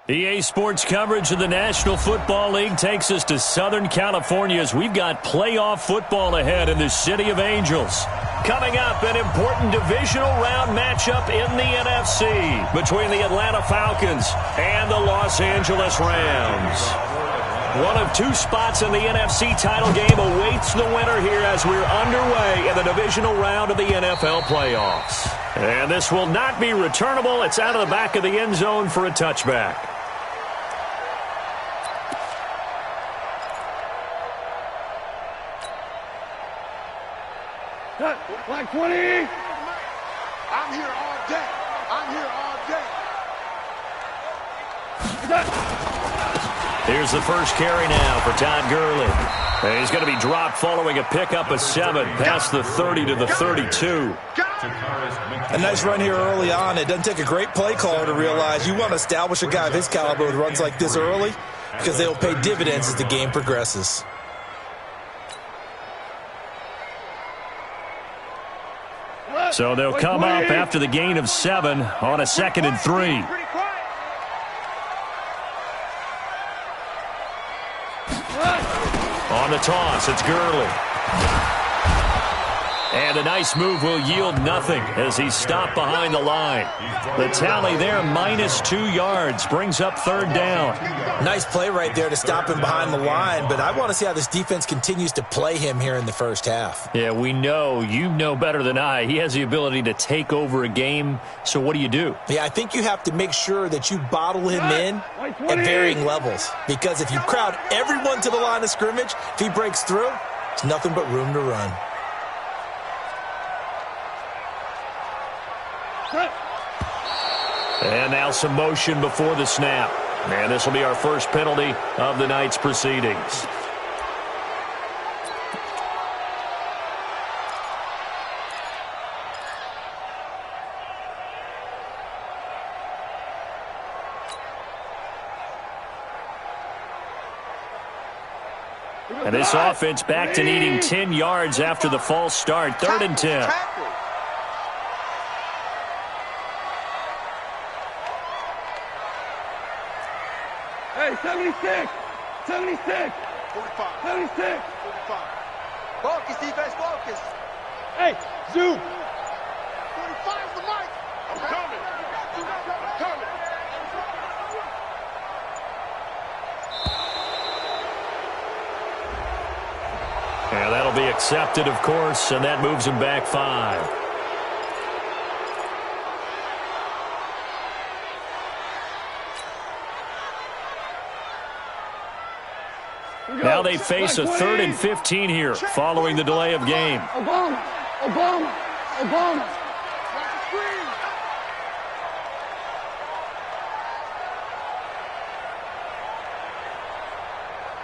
EA Sports coverage of the National Football League takes us to Southern California as we've got playoff football ahead in the City of Angels. Coming up, an important divisional round matchup in the NFC between the Atlanta Falcons and the Los Angeles Rams. One of two spots in the NFC title game awaits the winner here as we're underway in the divisional round of the NFL playoffs. And this will not be returnable. It's out of the back of the end zone for a touchback. Black 20. I'm here all day. I'm here all day. Here's the first carry now for Todd Gurley. And he's going to be dropped following a pickup of 7 past the 30 to the 32. A nice run here early on. It doesn't take a great play caller to realize you want to establish a guy of his caliber with runs like this early because they will pay dividends as the game progresses. So they'll come up after the gain of 7 on a 2nd and 3. On the toss, it's Gurley. And a nice move will yield nothing as he's stopped behind the line. The tally there, -2 yards, brings up 3rd down. Nice play right there to stop him behind the line, but I want to see how this defense continues to play him here in the first half. Yeah, we know. You know better than I. He has the ability to take over a game, so what do? Yeah, I think you have to make sure that you bottle him in at varying levels, because if you crowd everyone to the line of scrimmage, if he breaks through, it's nothing but room to run. And now some motion before the snap. And this will be our first penalty of the night's proceedings. And this offense back to needing 10 yards after the false start. 3rd and 10. Hey, 76! 76! 45. 76! 45. Focus, defense, focus. Hey, zoom! 45's the mic. I'm coming. I'm coming. And that'll be accepted, of course, and that moves him back 5. Now they face a 3rd and 15 here following the delay of game. Obama! Obama! Obama!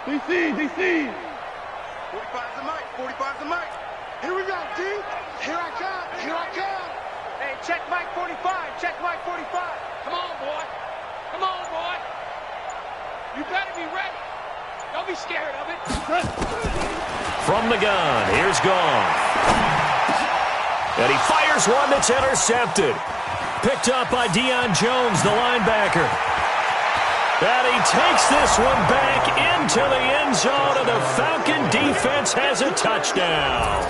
DC! DC! 45's the mic. 45's the mic. Here we go, D. Here I come. Here I come. Hey, check Mike 45. Check Mike 45. Come on, boy. Come on, boy. You better be ready. Don't be scared of it. From the gun, here's Goff. And he fires one that's intercepted. Picked up by Deion Jones, the linebacker. And he takes this one back into the end zone, and the Falcon defense has a touchdown.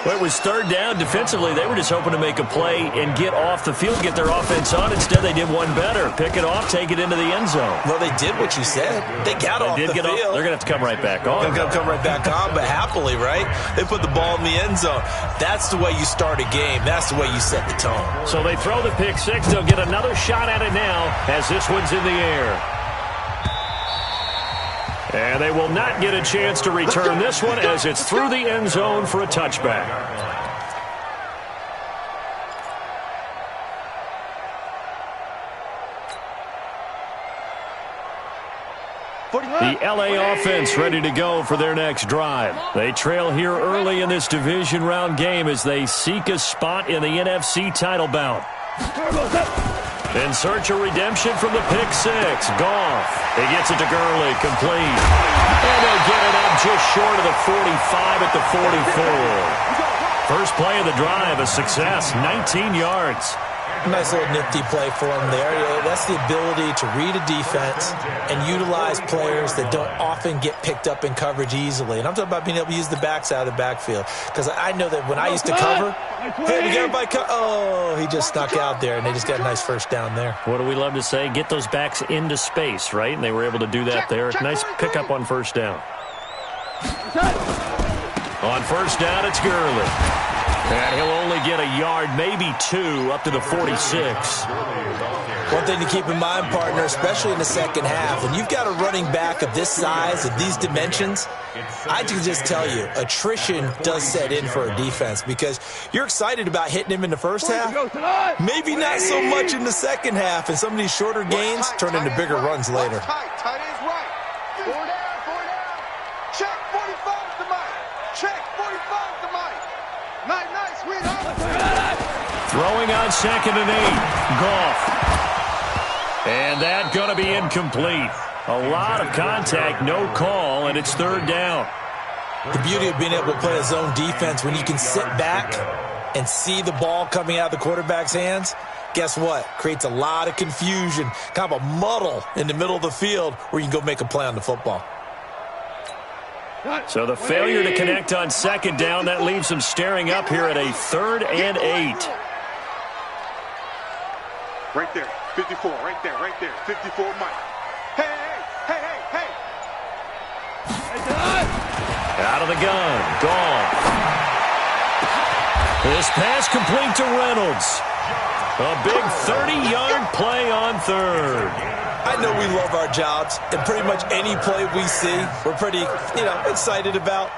Well, it was 3rd down. Defensively, they were just hoping to make a play and get off the field, get their offense on. Instead, they did one better. Pick it off, take it into the end zone. Well, they did what you said. They got off the field. They're going to have to come right back on. They're going to come right back on, but happily, right? They put the ball in the end zone. That's the way you start a game. That's the way you set the tone. So they throw the pick 6. They'll get another shot at it now as this one's in the air. And they will not get a chance to return this one as it's through the end zone for a touchback. The LA offense ready to go for their next drive. They trail here early in this division round game as they seek a spot in the NFC title bout. In search of redemption from the pick 6. Goff. He gets it to Gurley. Complete. And they'll get it up just short of the 45 at the 44. First play of the drive, a success. 19 yards. Nice little nifty play for him there. That's the ability to read a defense and utilize players that don't often get picked up in coverage easily. And I'm talking about being able to use the backside of the backfield. Because I know that when I used to cover, hey, we got everybody oh, he just snuck out there, and they just got a nice first down there. What do we love to say? Get those backs into space, right? And they were able to do that there. Nice pickup on first down. On first down, it's Gurley. And he'll only get a yard, maybe 2, up to the 46. One thing to keep in mind, partner, especially in the second half, when you've got a running back of this size, of these dimensions, I can just tell you, attrition does set in for a defense because you're excited about hitting him in the first half. Maybe not so much in the second half, and some of these shorter gains turn into bigger runs later. Tight ends right. 4 down. Check 45 to Mike. Check 45 to Mike. Nice, sweetheart. Throwing on 2nd and 8. Goff. And that going to be incomplete. A lot of contact, no call, and it's 3rd down. The beauty of being able to play a zone defense when you can sit back and see the ball coming out of the quarterback's hands, guess what? Creates a lot of confusion, kind of a muddle in the middle of the field where you can go make a play on the football. So the failure to connect on 2nd down, that leaves them staring up here at a 3rd and 8. Right there, 54, right there, 54, Mike. Hey. Out of the gun, Goff. This pass complete to Reynolds. A big 30-yard play on 3rd. I know we love our jobs, and pretty much any play we see, we're pretty, excited about.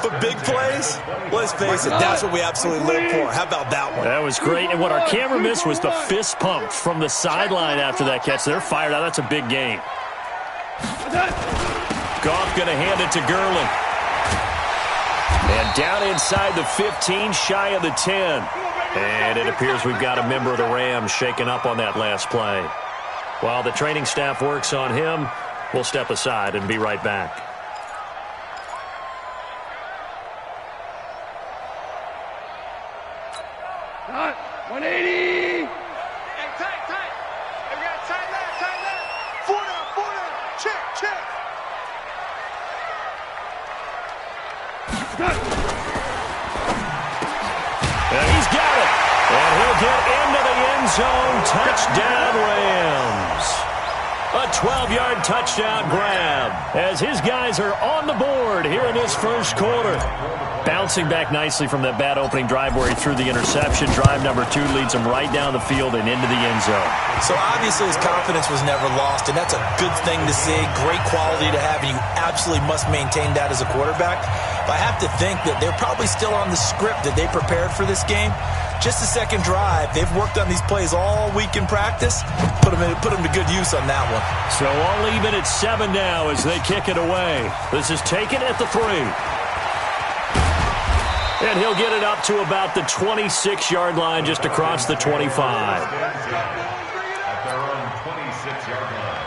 But big plays, let's face it, that's what we absolutely live for. How about that one? That was great, and what our camera missed was the fist pump from the sideline after that catch. They're fired out. That's a big game. Goff going to hand it to Gurley. And down inside the 15, shy of the 10. And it appears we've got a member of the Rams shaken up on that last play. While the training staff works on him, we'll step aside and be right back. Not 180. Hey, tight. We got tight left. 4 down. Check. And he's got it. And he'll get into the end zone. Touchdown, Rams. A 12-yard touchdown grab as his guys are on the board here in this first quarter. Bouncing back nicely from that bad opening drive where he threw the interception. Drive number 2 leads him right down the field and into the end zone. So obviously his confidence was never lost, and that's a good thing to see. Great quality to have, and you absolutely must maintain that as a quarterback. But I have to think that they're probably still on the script that they prepared for this game. Just the second drive. They've worked on these plays all week in practice. Put them to good use on that one. So all even at 7 now as they kick it away. This is taken at the 3. And he'll get it up to about the 26-yard line, just across the 25. At their own 26-yard line.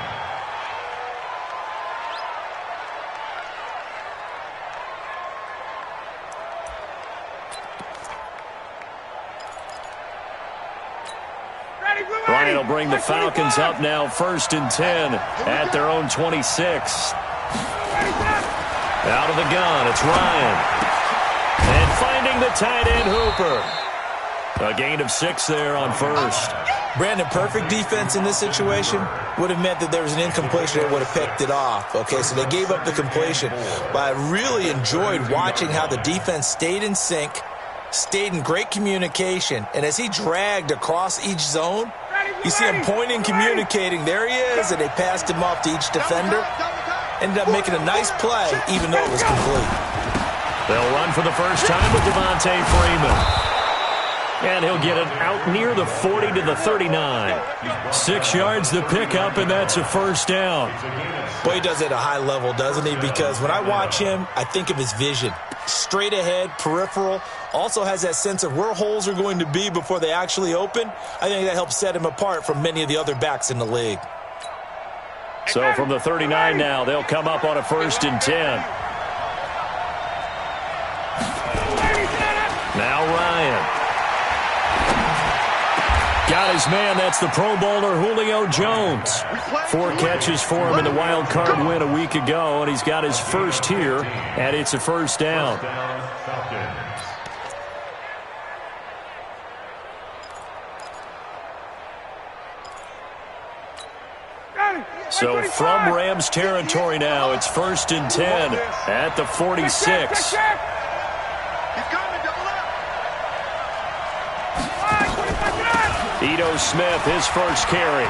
Ryan will bring the Falcons up now 1st and 10 at their own 26. Out of the gun, it's Ryan. And finding the tight end, Hooper. A gain of 6 there on 1st. Brandon, perfect defense in this situation would have meant that there was an incompletion. They would have picked it off. Okay, so they gave up the completion. But I really enjoyed watching how the defense stayed in sync, stayed in great communication, and as he dragged across each zone, you see him pointing, communicating. There he is, and they passed him off to each defender. Ended up making a nice play, even though it was complete. They'll run for the first time with Devontae Freeman. And he'll get it out near the 40 to the 39. 6 yards the pickup, and that's a first down. Boy, he does it at a high level, doesn't he? Because when I watch him, I think of his vision. Straight ahead, peripheral. Also has that sense of where holes are going to be before they actually open. I think that helps set him apart from many of the other backs in the league. So from the 39 now, they'll come up on a 1st and 10. Now Ryan. Got his man. That's the Pro Bowler Julio Jones. 4 catches for him in the wild card win a week ago, and he's got his first here, and it's a first down. So from Rams territory now, it's 1st and 10 at the 46. Ito Smith, his first carry.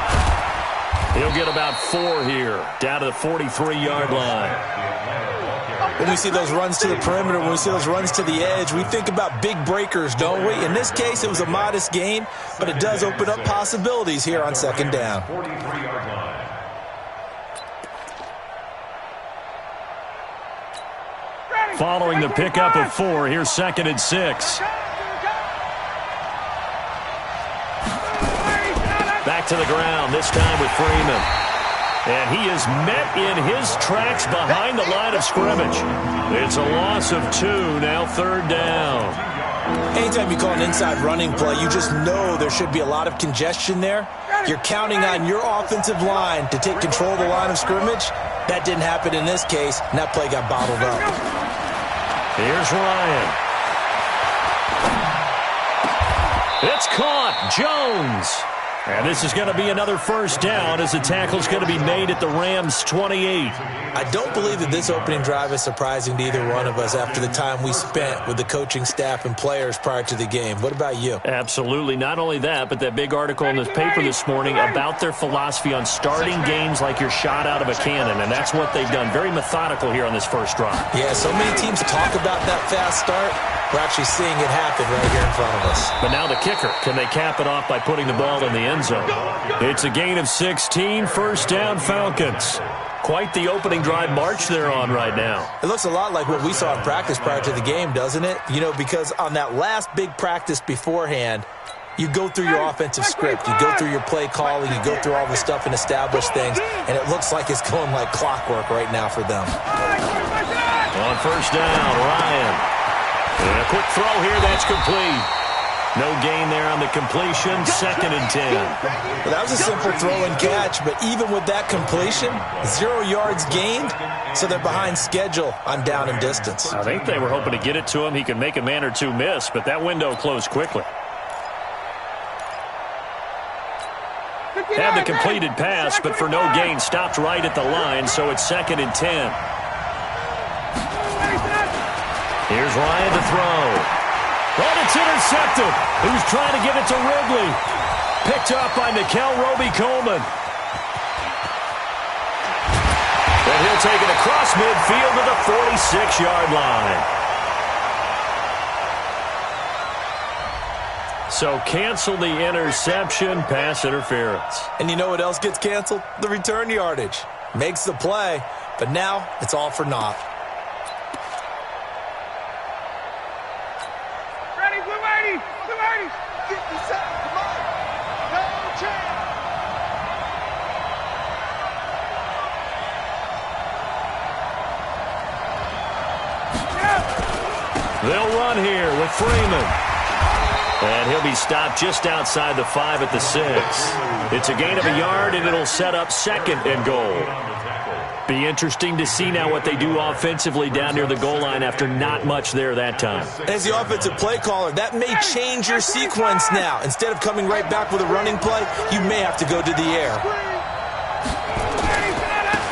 He'll get about 4 here, down to the 43-yard line. When we see those runs to the perimeter, when we see those runs to the edge, we think about big breakers, don't we? In this case, it was a modest gain, but it does open up possibilities here on 2nd down. Following the pickup of 4, here's 2nd and 6. Back to the ground, this time with Freeman. And he is met in his tracks behind the line of scrimmage. It's a loss of 2, now 3rd down. Anytime you call an inside running play, you just know there should be a lot of congestion there. You're counting on your offensive line to take control of the line of scrimmage. That didn't happen in this case, and that play got bottled up. Here's Ryan. It's caught. Jones. And this is going to be another first down as the tackle's going to be made at the Rams' 28. I don't believe that this opening drive is surprising to either one of us after the time we spent with the coaching staff and players prior to the game. What about you? Absolutely. Not only that, but that big article in this paper this morning about their philosophy on starting games like you're shot out of a cannon, and that's what they've done. Very methodical here on this first drive. Yeah, so many teams talk about that fast start. We're actually seeing it happen right here in front of us. But now the kicker. Can they cap it off by putting the ball in the end zone? It's a gain of 16, first down Falcons. Quite the opening drive march they're on right now. It looks a lot like what we saw in practice prior to the game, doesn't it? You know, because on that last big practice beforehand, you go through your offensive script. You go through your play calling. You go through all the stuff and establish things. And it looks like it's going like clockwork right now for them. On first down, Ryan. And a quick throw here, that's complete. No gain there on the completion, 2nd and 10. Well, that was a simple throw and catch, but even with that completion, 0 yards gained, so they're behind schedule on down and distance. I think they were hoping to get it to him. He could make a man or two miss, but that window closed quickly. Had the completed pass, but for no gain, stopped right at the line, so it's 2nd and 10. Here's Ryan to throw. And it's intercepted. He was trying to get it to Ridley. Picked up by Nickel Roby-Coleman. And he'll take it across midfield to the 46-yard line. So cancel the interception, pass interference. And you know what else gets canceled? The return yardage. Makes the play, but now it's all for naught. They'll run here with Freeman. And he'll be stopped just outside the 5 at the 6. It's a gain of a yard, and it'll set up 2nd and goal. Be interesting to see now what they do offensively down near the goal line after not much there that time. As the offensive play caller, that may change your sequence now. Instead of coming right back with a running play, you may have to go to the air.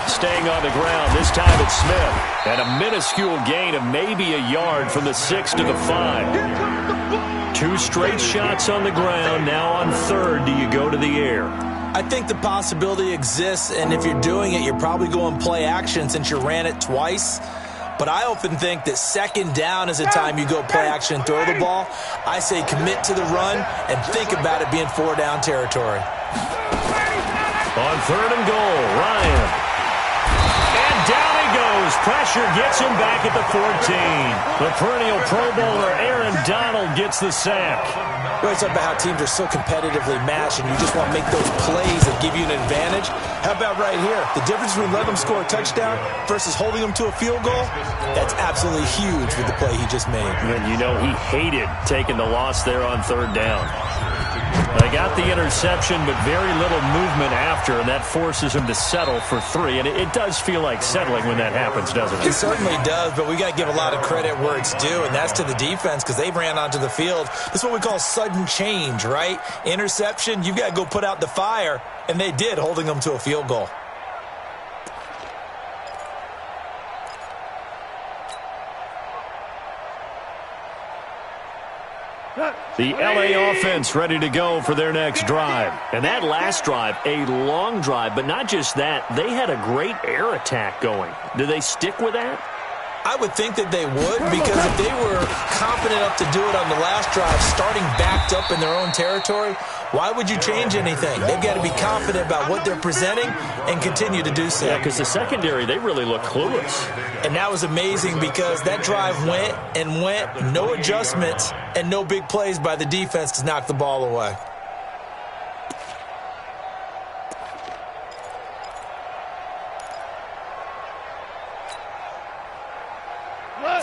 Staying on the ground, this time it's Smith. And a minuscule gain of maybe a yard from the 6 to the 5. 2 straight shots on the ground. Now on 3rd, do you go to the air? I think the possibility exists, and if you're doing it, you're probably going play action since you ran it twice. But I often think that 2nd down is the time you go play action and throw the ball. I say commit to the run and think about it being 4-down territory. On 3rd and goal, Ryan. Down he goes. Pressure gets him back at the 14. The perennial Pro Bowler Aaron Donald gets the sack. We always talk about how teams are so competitively matched, and you just want to make those plays that give you an advantage. How about right here? The difference between letting them score a touchdown versus holding them to a field goal, that's absolutely huge with the play he just made. And you know he hated taking the loss there on 3rd down. They got the interception, but very little movement after, and that forces him to settle for 3. And it does feel like settling when that happens, doesn't it? It certainly does, but we got to give a lot of credit where it's due, and that's to the defense because they ran onto the field. That's what we call sudden change, right? Interception, you've got to go put out the fire, and they did, holding them to a field goal. The LA offense ready to go for their next drive. And that last drive, a long drive, but not just that, they had a great air attack going. Do they stick with that? I would think that they would, because if they were confident enough to do it on the last drive, starting backed up in their own territory, why would you change anything? They've got to be confident about what they're presenting and continue to do so. Yeah, because the secondary, they really look clueless. And that was amazing because that drive went and went, no adjustments and no big plays by the defense to knock the ball away.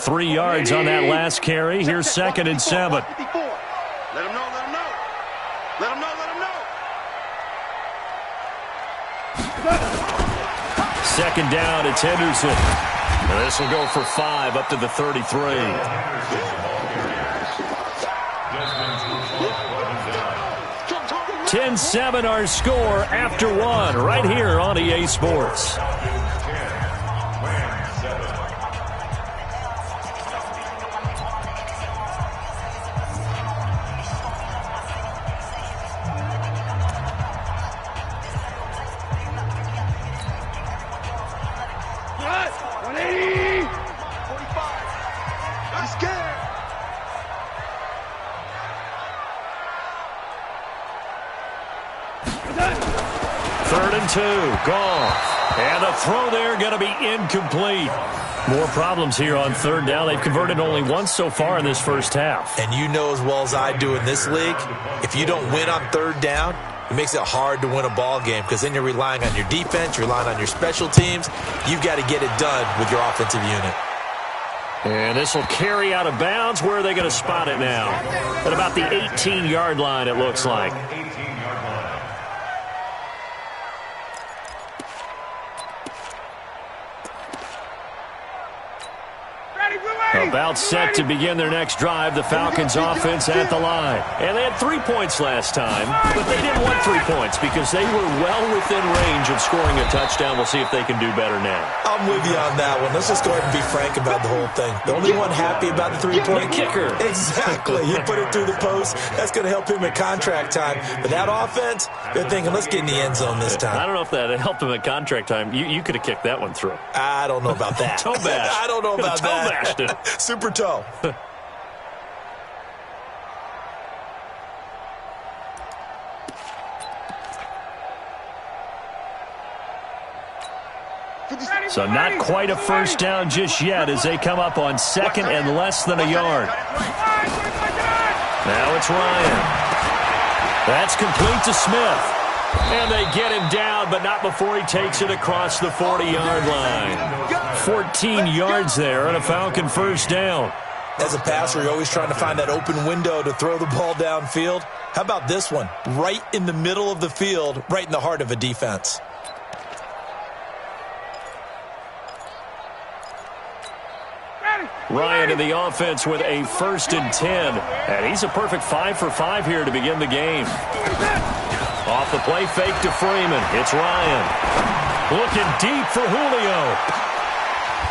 Three yards on that last carry. Here's 2nd and 7. Let him know, let him know. Let him know, let him know. Second down, it's Henderson. And this will go for 5 up to the 33. 10-7 our score after 1 right here on EA Sports. Goff. And the throw there going to be incomplete. More problems here on 3rd down. They've converted only once so far in this first half. And you know as well as I do in this league, if you don't win on 3rd down, it makes it hard to win a ball game because then you're relying on your defense, you're relying on your special teams. You've got to get it done with your offensive unit. And this will carry out of bounds. Where are they going to spot it now? At about the 18-yard line, it looks like. About set to begin their next drive, the Falcons offense at the line. And they had 3 points last time, but they didn't want 3 points because they were well within range of scoring a touchdown. We'll see if they can do better now. I'm with you on that one. Let's just go ahead and be frank about the whole thing. The only one happy about the 3-point kicker. Exactly. You put it through the post. That's going to help him at contract time. But that offense, they're thinking, let's get in the end zone this time. I don't know if that helped him at contract time. You could have kicked that one through. I don't know about that. Toe bash. I don't know about toe that. Bashed it. Super toe. So not quite a first down just yet as they come up on 2nd and less than a yard. Now it's Ryan. That's complete to Smith. And they get him down, but not before he takes it across the 40-yard line. 14 yards there and a Falcon first down. As a passer, you're always trying to find that open window to throw the ball downfield. How about this one? Right in the middle of the field, right in the heart of a defense. Ryan in the offense with a 1st and 10. And he's a perfect 5 for 5 here to begin the game. Off the play fake to Freeman. It's Ryan. Looking deep for Julio.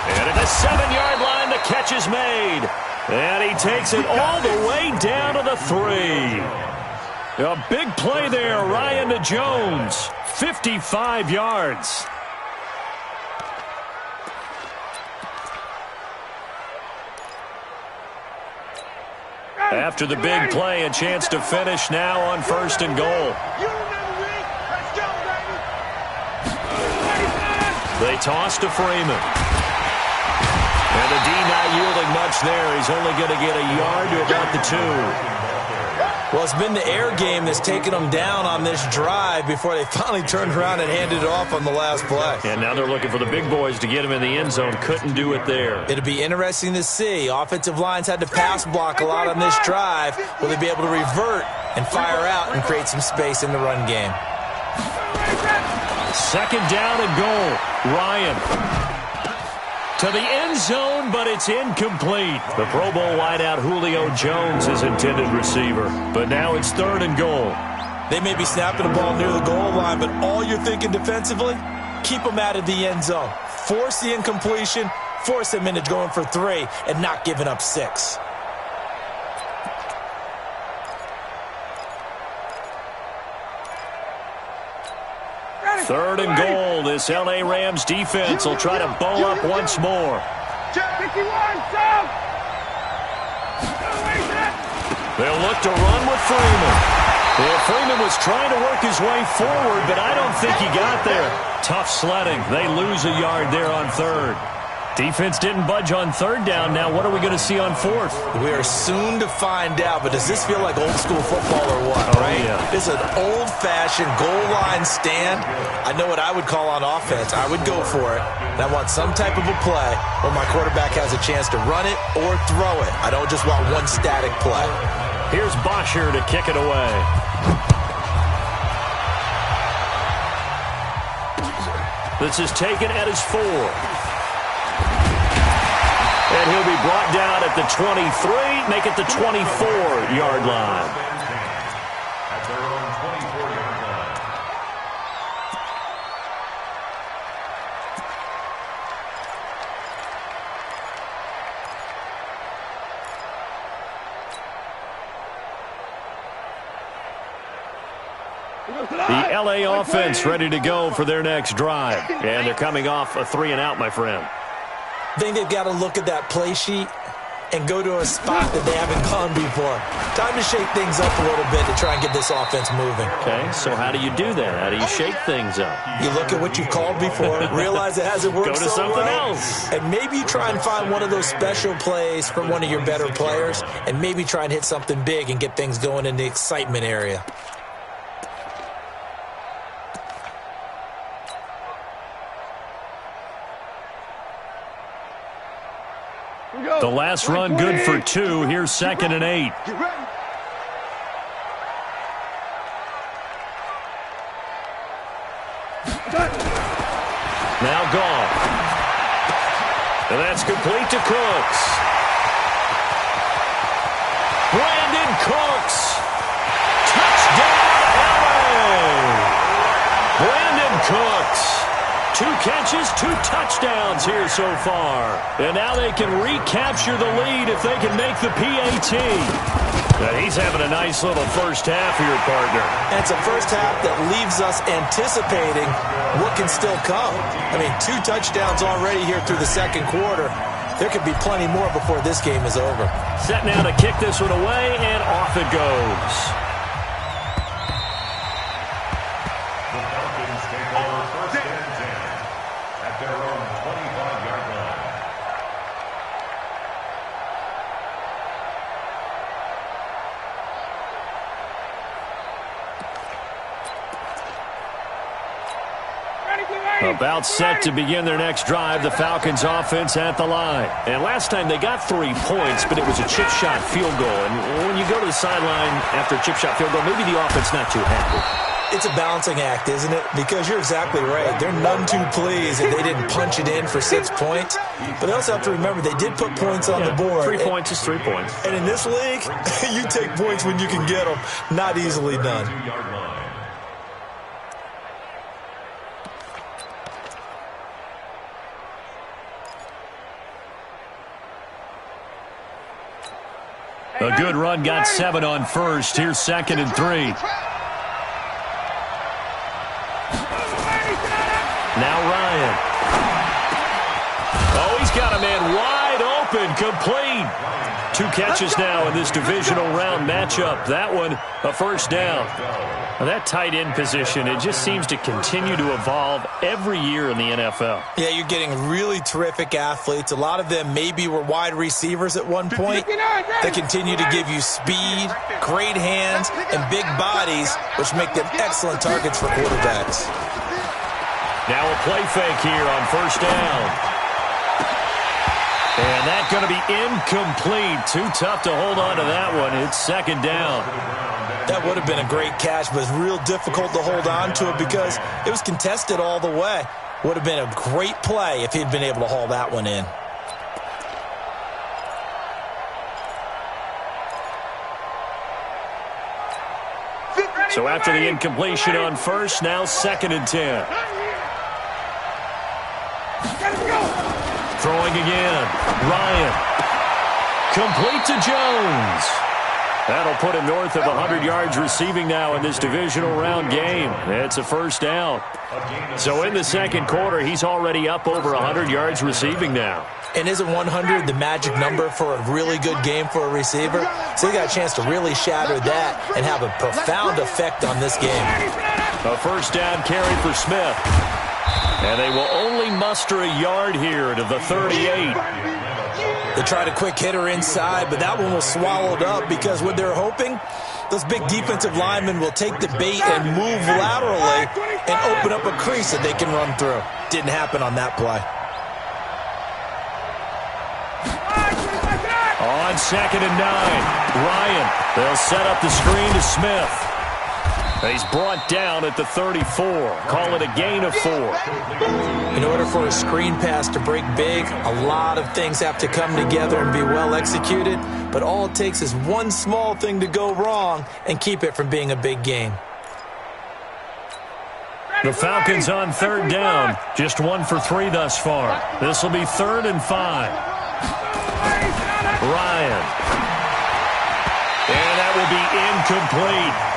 And at the 7-yard line, the catch is made. And he takes it all the way down to the 3. A big play there, Ryan to Jones. 55 yards. After the big play, a chance to finish now on 1st and goal. They toss to Freeman. And the D not yielding much there. He's only going to get a yard to about the 2. Well, it's been the air game that's taken them down on this drive before they finally turned around and handed it off on the last play. And now they're looking for the big boys to get him in the end zone. Couldn't do it there. It'll be interesting to see. Offensive lines had to pass block a lot on this drive. Will they be able to revert and fire out and create some space in the run game? Second down and goal. Ryan to the end zone, but it's incomplete. The Pro Bowl wideout Julio Jones is intended receiver. But now it's third and goal. They may be snapping the ball near the goal line, but all you're thinking defensively, keep them out of the end zone. Force the incompletion, force them into going for 3, and not giving up 6. Third and goal. This L.A. Rams defense will try to bow up once more. They'll look to run with Freeman. Yeah, Freeman was trying to work his way forward, but I don't think he got there. Tough sledding. They lose a yard there on third. Defense didn't budge on third down. Now what are we going to see on fourth? We are soon to find out, but does this feel like old school football or what? Oh, right? Yeah. This is an old-fashioned goal line stand. I know what I would call on offense. I would go for it. And I want some type of a play where my quarterback has a chance to run it or throw it. I don't just want one static play. Here's Bosher to kick it away. This is taken at his 4. And he'll be brought down at the 23, make it the 24-yard line. At their own 24-yard line. The L.A. offense ready to go for their next drive. And they're coming off a 3-and-out, my friend. I think they've got to look at that play sheet and go to a spot that they haven't gone before. Time to shake things up a little bit to try and get this offense moving. Okay, so how do you do that? How do you shake things up? You look at what you called before, realize it hasn't worked Go to so something well, else. and maybe you try and find one of those special plays from one of your better players, and maybe try and hit something big and get things going in the excitement area. The last run good for 2. Here's 2nd and 8. Get ready. Now gone. And that's complete to Cooks. Brandon Cooks. Touchdown, LA. Brandon Cooks. 2 catches, 2 touchdowns here so far. And now they can recapture the lead if they can make the PAT. Now he's having a nice little first half here, partner. And it's a first half that leaves us anticipating what can still come. I mean, 2 touchdowns already here through the second quarter. There could be plenty more before this game is over. Set now to kick this one away, and off it goes. The Falcons take over first and 10 at their own 25-yard line. About set to begin their next drive, the Falcons offense at the line. And last time they got 3 points, but it was a chip shot field goal. And when you go to the sideline after a chip shot field goal, maybe the offense not too happy. It's a balancing act, isn't it? Because you're exactly right. They're none too pleased that they didn't punch it in for 6 points. But they also have to remember they did put points on the board. 3 points is 3 points. And in this league, you take points when you can get them. Not easily done. 2-yard line. A good run, got 7 on first. Here's 2nd and 3. Now Ryan. Oh, he's got a man wide open, complete. 2 catches now in this divisional round matchup. That one, a first down. Now that tight end position, it just seems to continue to evolve every year in the NFL. Yeah, you're getting really terrific athletes. A lot of them maybe were wide receivers at one point. They continue to give you speed, great hands, and big bodies, which make them excellent targets for quarterbacks. Now a play fake here on first down. And that's going to be incomplete. Too tough to hold on to that one. It's second down. That would have been a great catch, but it's real difficult to hold on to it because it was contested all the way. Would have been a great play if he'd been able to haul that one in. So after the incompletion on first, now second and 10. Throwing again. Ryan. Complete to Jones. That'll put him north of 100 yards receiving now in this divisional round game. It's a first down. So in the second quarter, he's already up over 100 yards receiving now. And isn't 100 the magic number for a really good game for a receiver? So he got a chance to really shatter that and have a profound effect on this game. A first down carry for Smith. And they will only muster a yard here to the 38. They tried a quick hitter inside, but that one was swallowed up because what they're hoping, those big defensive linemen will take the bait and move laterally and open up a crease that they can run through. Didn't happen on that play. On second and 9, Ryan. They'll set up the screen to Smith. He's brought down at the 34. Call it a gain of 4. In order for a screen pass to break big, a lot of things have to come together and be well executed, but all it takes is one small thing to go wrong and keep it from being a big game. The Falcons on third down, just 1 for 3 thus far. This will be 3rd and 5. Ryan. And that will be incomplete.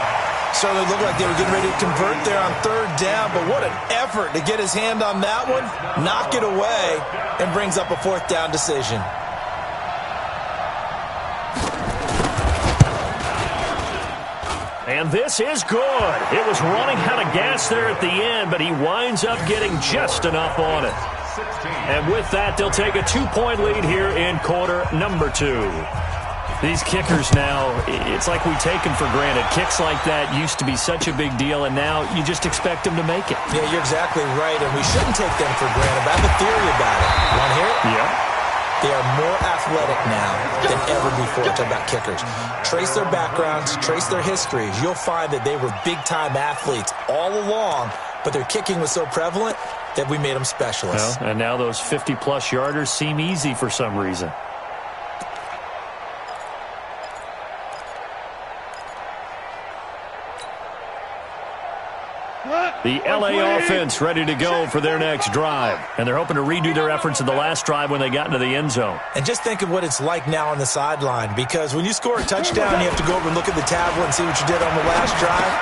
Certainly looked like they were getting ready to convert there on third down, but what an effort to get his hand on that one, knock it away, and brings up a 4th down decision. And this is good. It was running out of gas there at the end, but he winds up getting just enough on it. And with that, they'll take a 2-point lead here in quarter number 2. These kickers now, it's like we take them for granted. Kicks like that used to be such a big deal, and now you just expect them to make it. Yeah, you're exactly right, and we shouldn't take them for granted. But I have a theory about it. You want to hear it? Yeah. They are more athletic now than ever before. Talking about kickers. Trace their backgrounds, trace their histories. You'll find that they were big-time athletes all along, but their kicking was so prevalent that we made them specialists. Well, and now those 50-plus yarders seem easy for some reason. The LA offense ready to go for their next drive. And they're hoping to redo their efforts in the last drive when they got into the end zone. And just think of what it's like now on the sideline, because when you score a touchdown, you have to go over and look at the tablet and see what you did on the last drive.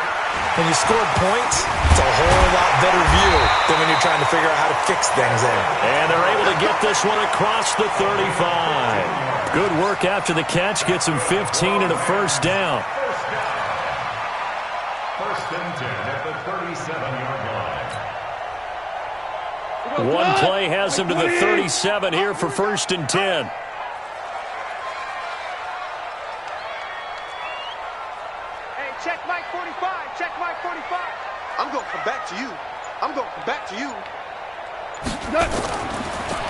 When you scored points, it's a whole lot better view than when you're trying to figure out how to fix things there. And they're able to get this one across the 35. Good work after the catch. Gets him 15 and a first down. First and 10 at the 37-yard line. One play has him to the 37 here for first and 10. Hey, check Mike 45. Check Mike 45. I'm going to come back to you. I'm going to come back to you.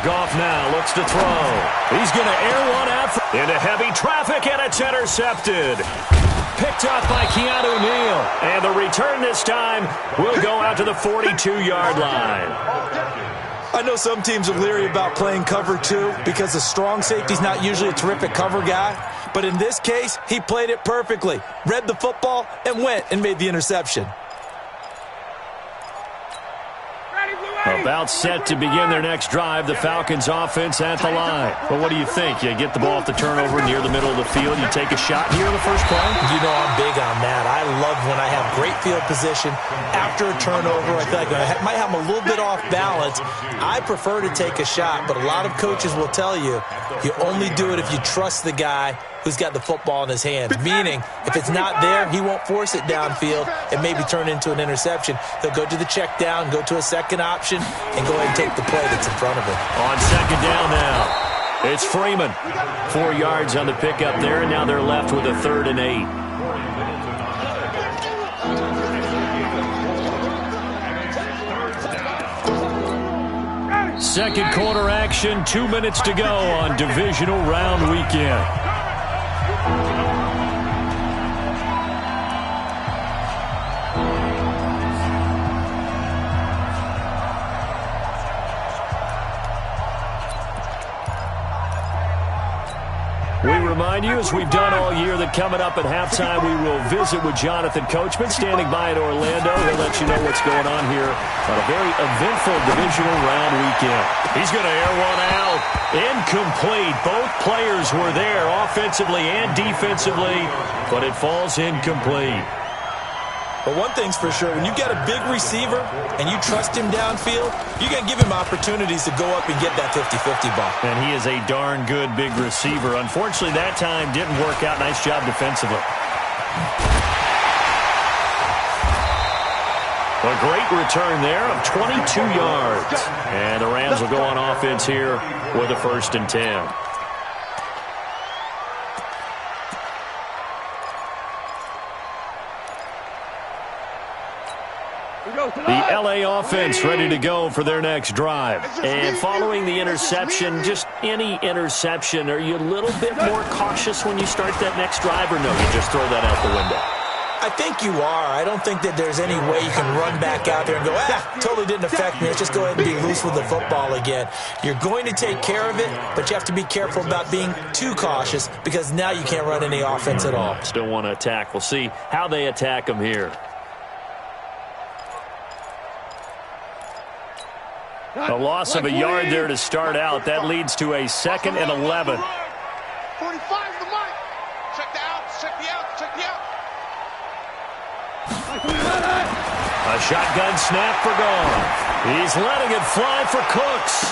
Goff now looks to throw. He's going to air one out into heavy traffic, and it's intercepted. Picked up by Keanu Neal. And the return this time will go out to the 42-yard line. I know some teams are leery about playing cover 2 because the strong safety's not usually a terrific cover guy. But in this case, he played it perfectly. Read the football and went and made the interception. Ready, Blue About set to begin their next drive, the Falcons offense at the line. But what do you think? You get the ball off the turnover near the middle of the field. You take a shot here in the first play? You know I'm big on that. I love when I have great field position. After a turnover, I feel like I might have them a little bit off balance. I prefer to take a shot, but a lot of coaches will tell you, you only do it if you trust the guy who's got the football in his hands. Meaning, if it's not there, he won't force it downfield and maybe turn into an interception. He'll go to the check down, go to a second option, and go ahead and take the play that's in front of him. On second down now, it's Freeman. 4 yards on the pickup there, and now they're left with a 3rd and 8. Second quarter action, 2 minutes to go on divisional round weekend. We remind you, as we've done all year, that coming up at halftime, we will visit with Jonathan Coachman, standing by in Orlando. He'll let you know what's going on here on a very eventful divisional round weekend. He's going to air one out. Incomplete. Both players were there, offensively and defensively, but it falls incomplete. But one thing's for sure, when you've got a big receiver and you trust him downfield, you're going to give him opportunities to go up and get that 50-50 ball. And he is a darn good big receiver. Unfortunately, that time didn't work out. Nice job defensively. A great return there of 22 yards. And the Rams will go on offense here with a 1st and 10. The L.A. offense ready to go for their next drive. And following the interception, just any interception, are you a little bit more cautious when you start that next drive, or no, you just throw that out the window? I think you are. I don't think that there's any way you can run back out there and go, totally didn't affect me. Let's just go ahead and be loose with the football again. You're going to take care of it, but you have to be careful about being too cautious because now you can't run any offense at all. Still want to attack. We'll see how they attack them here. A loss of a yard there to start out. That leads to a 2nd and 11. 45 the mic. Check the outs, check the outs, check the outs. A shotgun snap for Gone. He's letting it fly for Cooks.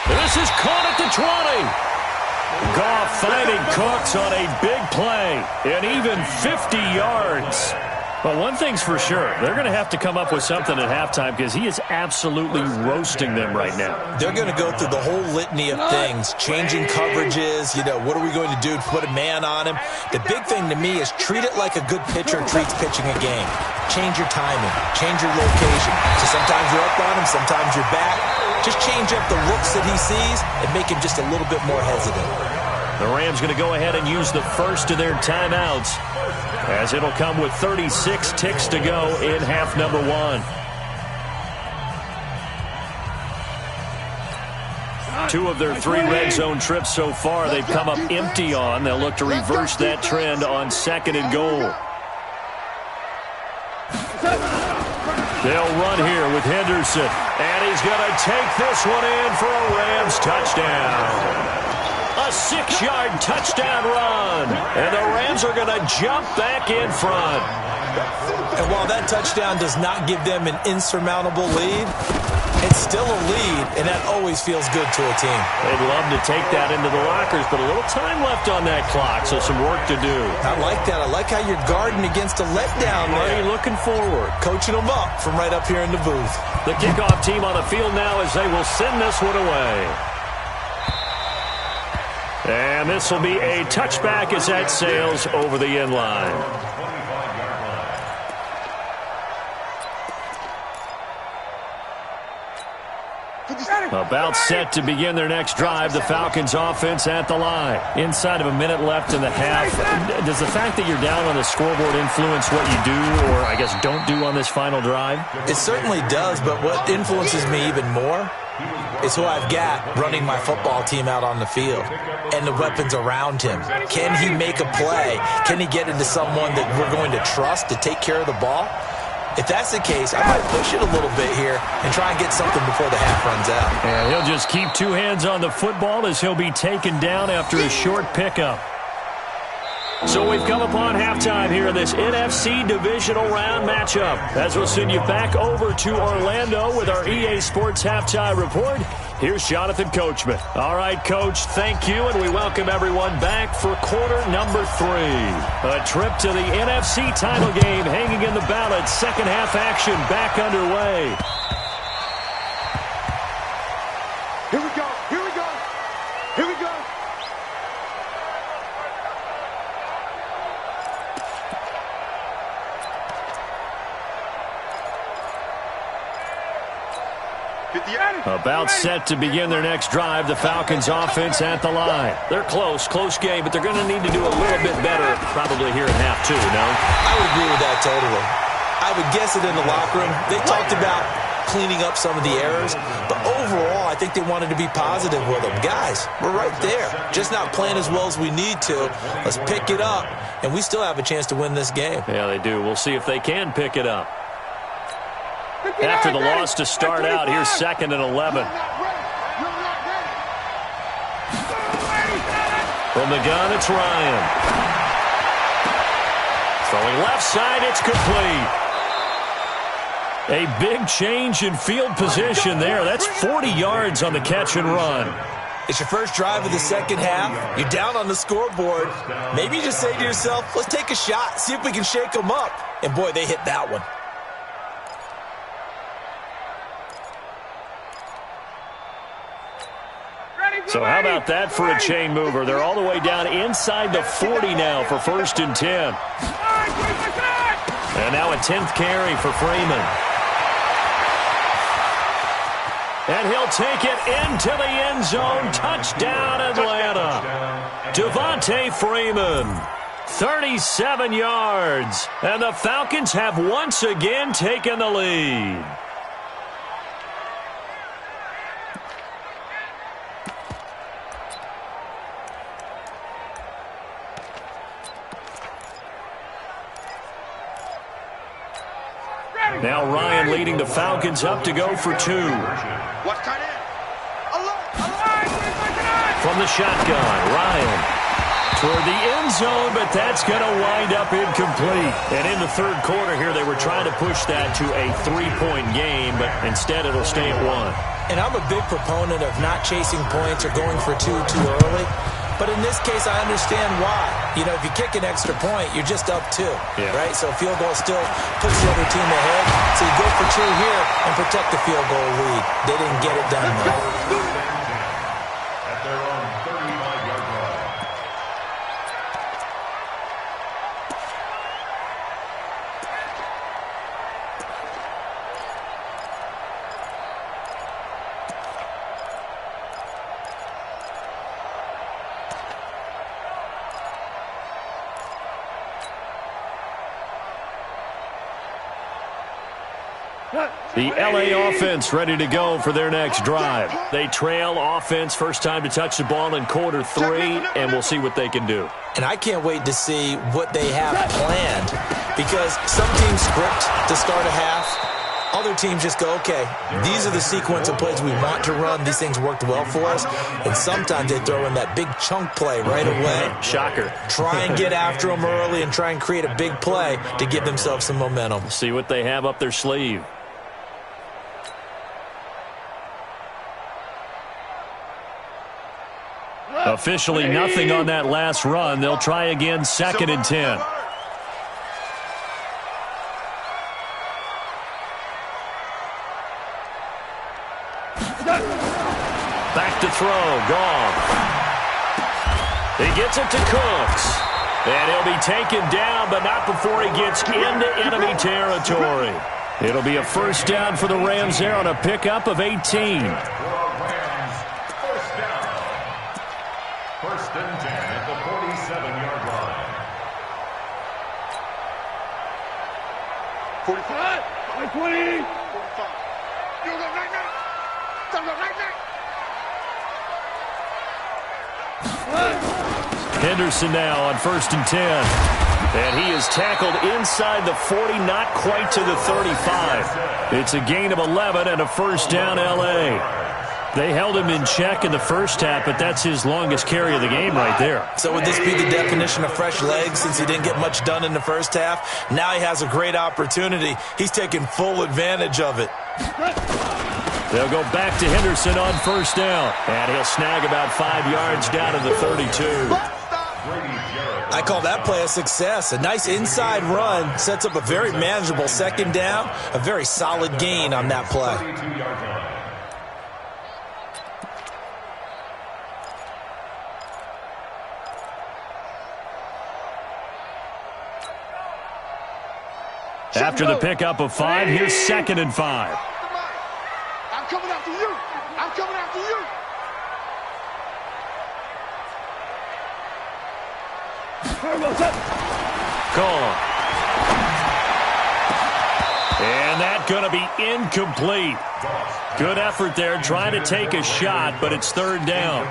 This is caught at the 20. Goff finding Cooks on a big play. And even 50 yards. But one thing's for sure, they're going to have to come up with something at halftime because he is absolutely roasting them right now. They're going to go through the whole litany of things, changing coverages, what are we going to do to put a man on him? The big thing to me is treat it like a good pitcher treats pitching a game. Change your timing, change your location. So sometimes you're up on him, sometimes you're back. Just change up the looks that he sees and make him just a little bit more hesitant. The Rams going to go ahead and use the first of their timeouts, as it'll come with 36 ticks to go in half number 1. 2 of their 3 red zone trips so far they've come up empty on. They'll look to reverse that trend on 2nd and goal. They'll run here with Henderson, and he's going to take this one in for a Rams touchdown. A 6-yard touchdown run. And the Rams are going to jump back in front. And while that touchdown does not give them an insurmountable lead, it's still a lead, and that always feels good to a team. They'd love to take that into the lockers, but a little time left on that clock, so some work to do. I like that. I like how you're guarding against a letdown there. Already looking forward. Coaching them up from right up here in the booth. The kickoff team on the field now as they will send this one away. And this will be a touchback as that sails over the end line. About set to begin their next drive, the Falcons offense at the line. Inside of a minute left in the half. Does the fact that you're down on the scoreboard influence what you do, or I guess don't do on this final drive? It certainly does, but what influences me even more is who I've got running my football team out on the field and the weapons around him. Can he make a play? Can he get into someone that we're going to trust to take care of the ball? If that's the case, I might push it a little bit here and try and get something before the half runs out. And he'll just keep two hands on the football as he'll be taken down after a short pickup. So we've come upon halftime here in this NFC Divisional Round matchup. As we'll send you back over to Orlando with our EA Sports Halftime Report, here's Jonathan Coachman. All right, Coach, thank you, and we welcome everyone back for quarter number 3. A trip to the NFC title game hanging in the balance. Second half action back underway. Here we go. Here we go. Here we go. About set to begin their next drive, the Falcons offense at the line. They're close game, but they're going to need to do a little bit better probably here in half 2, no? I would agree with that totally. I would guess it in the locker room. They talked about cleaning up some of the errors, but overall, I think they wanted to be positive with them. Guys, we're right there. Just not playing as well as we need to. Let's pick it up, and we still have a chance to win this game. Yeah, they do. We'll see if they can pick it up. After the loss to start out, here's 2nd and 11. From the gun, it's Ryan. Throwing left side, it's complete. A big change in field position there. That's 40 yards on the catch and run. It's your first drive of the second half. You're down on the scoreboard. Maybe you just say to yourself, let's take a shot, see if we can shake them up. And, boy, they hit that one. So how about that for a chain mover? They're all the way down inside the 40 now for 1st and 10. And now a 10th carry for Freeman. And he'll take it into the end zone. Touchdown, Atlanta. Devontae Freeman, 37 yards. And the Falcons have once again taken the lead. Now Ryan leading the Falcons up to go for 2. From the shotgun, Ryan toward the end zone, but that's going to wind up incomplete. And in the third quarter here, they were trying to push that to a 3-point game, but instead it'll stay at 1. And I'm a big proponent of not chasing points or going for 2 too early. But in this case, I understand why. You know, if you kick an extra point, you're just up 2, right? So a field goal still puts the other team ahead. So you go for 2 here and protect the field goal lead. They didn't get it done, though. At their own 35-yard line. The LA offense ready to go for their next drive. They trail offense, first time to touch the ball in quarter 3, and we'll see what they can do. And I can't wait to see what they have planned, because some teams script to start a half. Other teams just go, okay, these are the sequence of plays we want to run. These things worked well for us. And sometimes they throw in that big chunk play right away. Shocker. Try and get after them early and try and create a big play to give themselves some momentum. See what they have up their sleeve. Officially nothing on that last run. They'll try again, 2nd and 10. Back to throw, gone. He gets it to Cooks. And he'll be taken down, but not before he gets into enemy territory. It'll be a first down for the Rams there on a pickup of 18. First and 10 at the 47-yard line. 45. 20. 45. You go right now. Go right now. Henderson now on 1st and 10. And he is tackled inside the 40, not quite to the 35. It's a gain of 11 and a first down, L.A. They held him in check in the first half, but that's his longest carry of the game right there. So would this be the definition of fresh legs since he didn't get much done in the first half? Now he has a great opportunity. He's taking full advantage of it. They'll go back to Henderson on first down, and he'll snag about 5 yards down to the 32. I call that play a success. A nice inside run sets up a very manageable second down, a very solid gain on that play. After the pickup of 5, here's 2nd and 5. I'm coming after you. I'm coming after you. Gone. And that's going to be incomplete. Good effort there trying to take a shot, but it's 3rd down.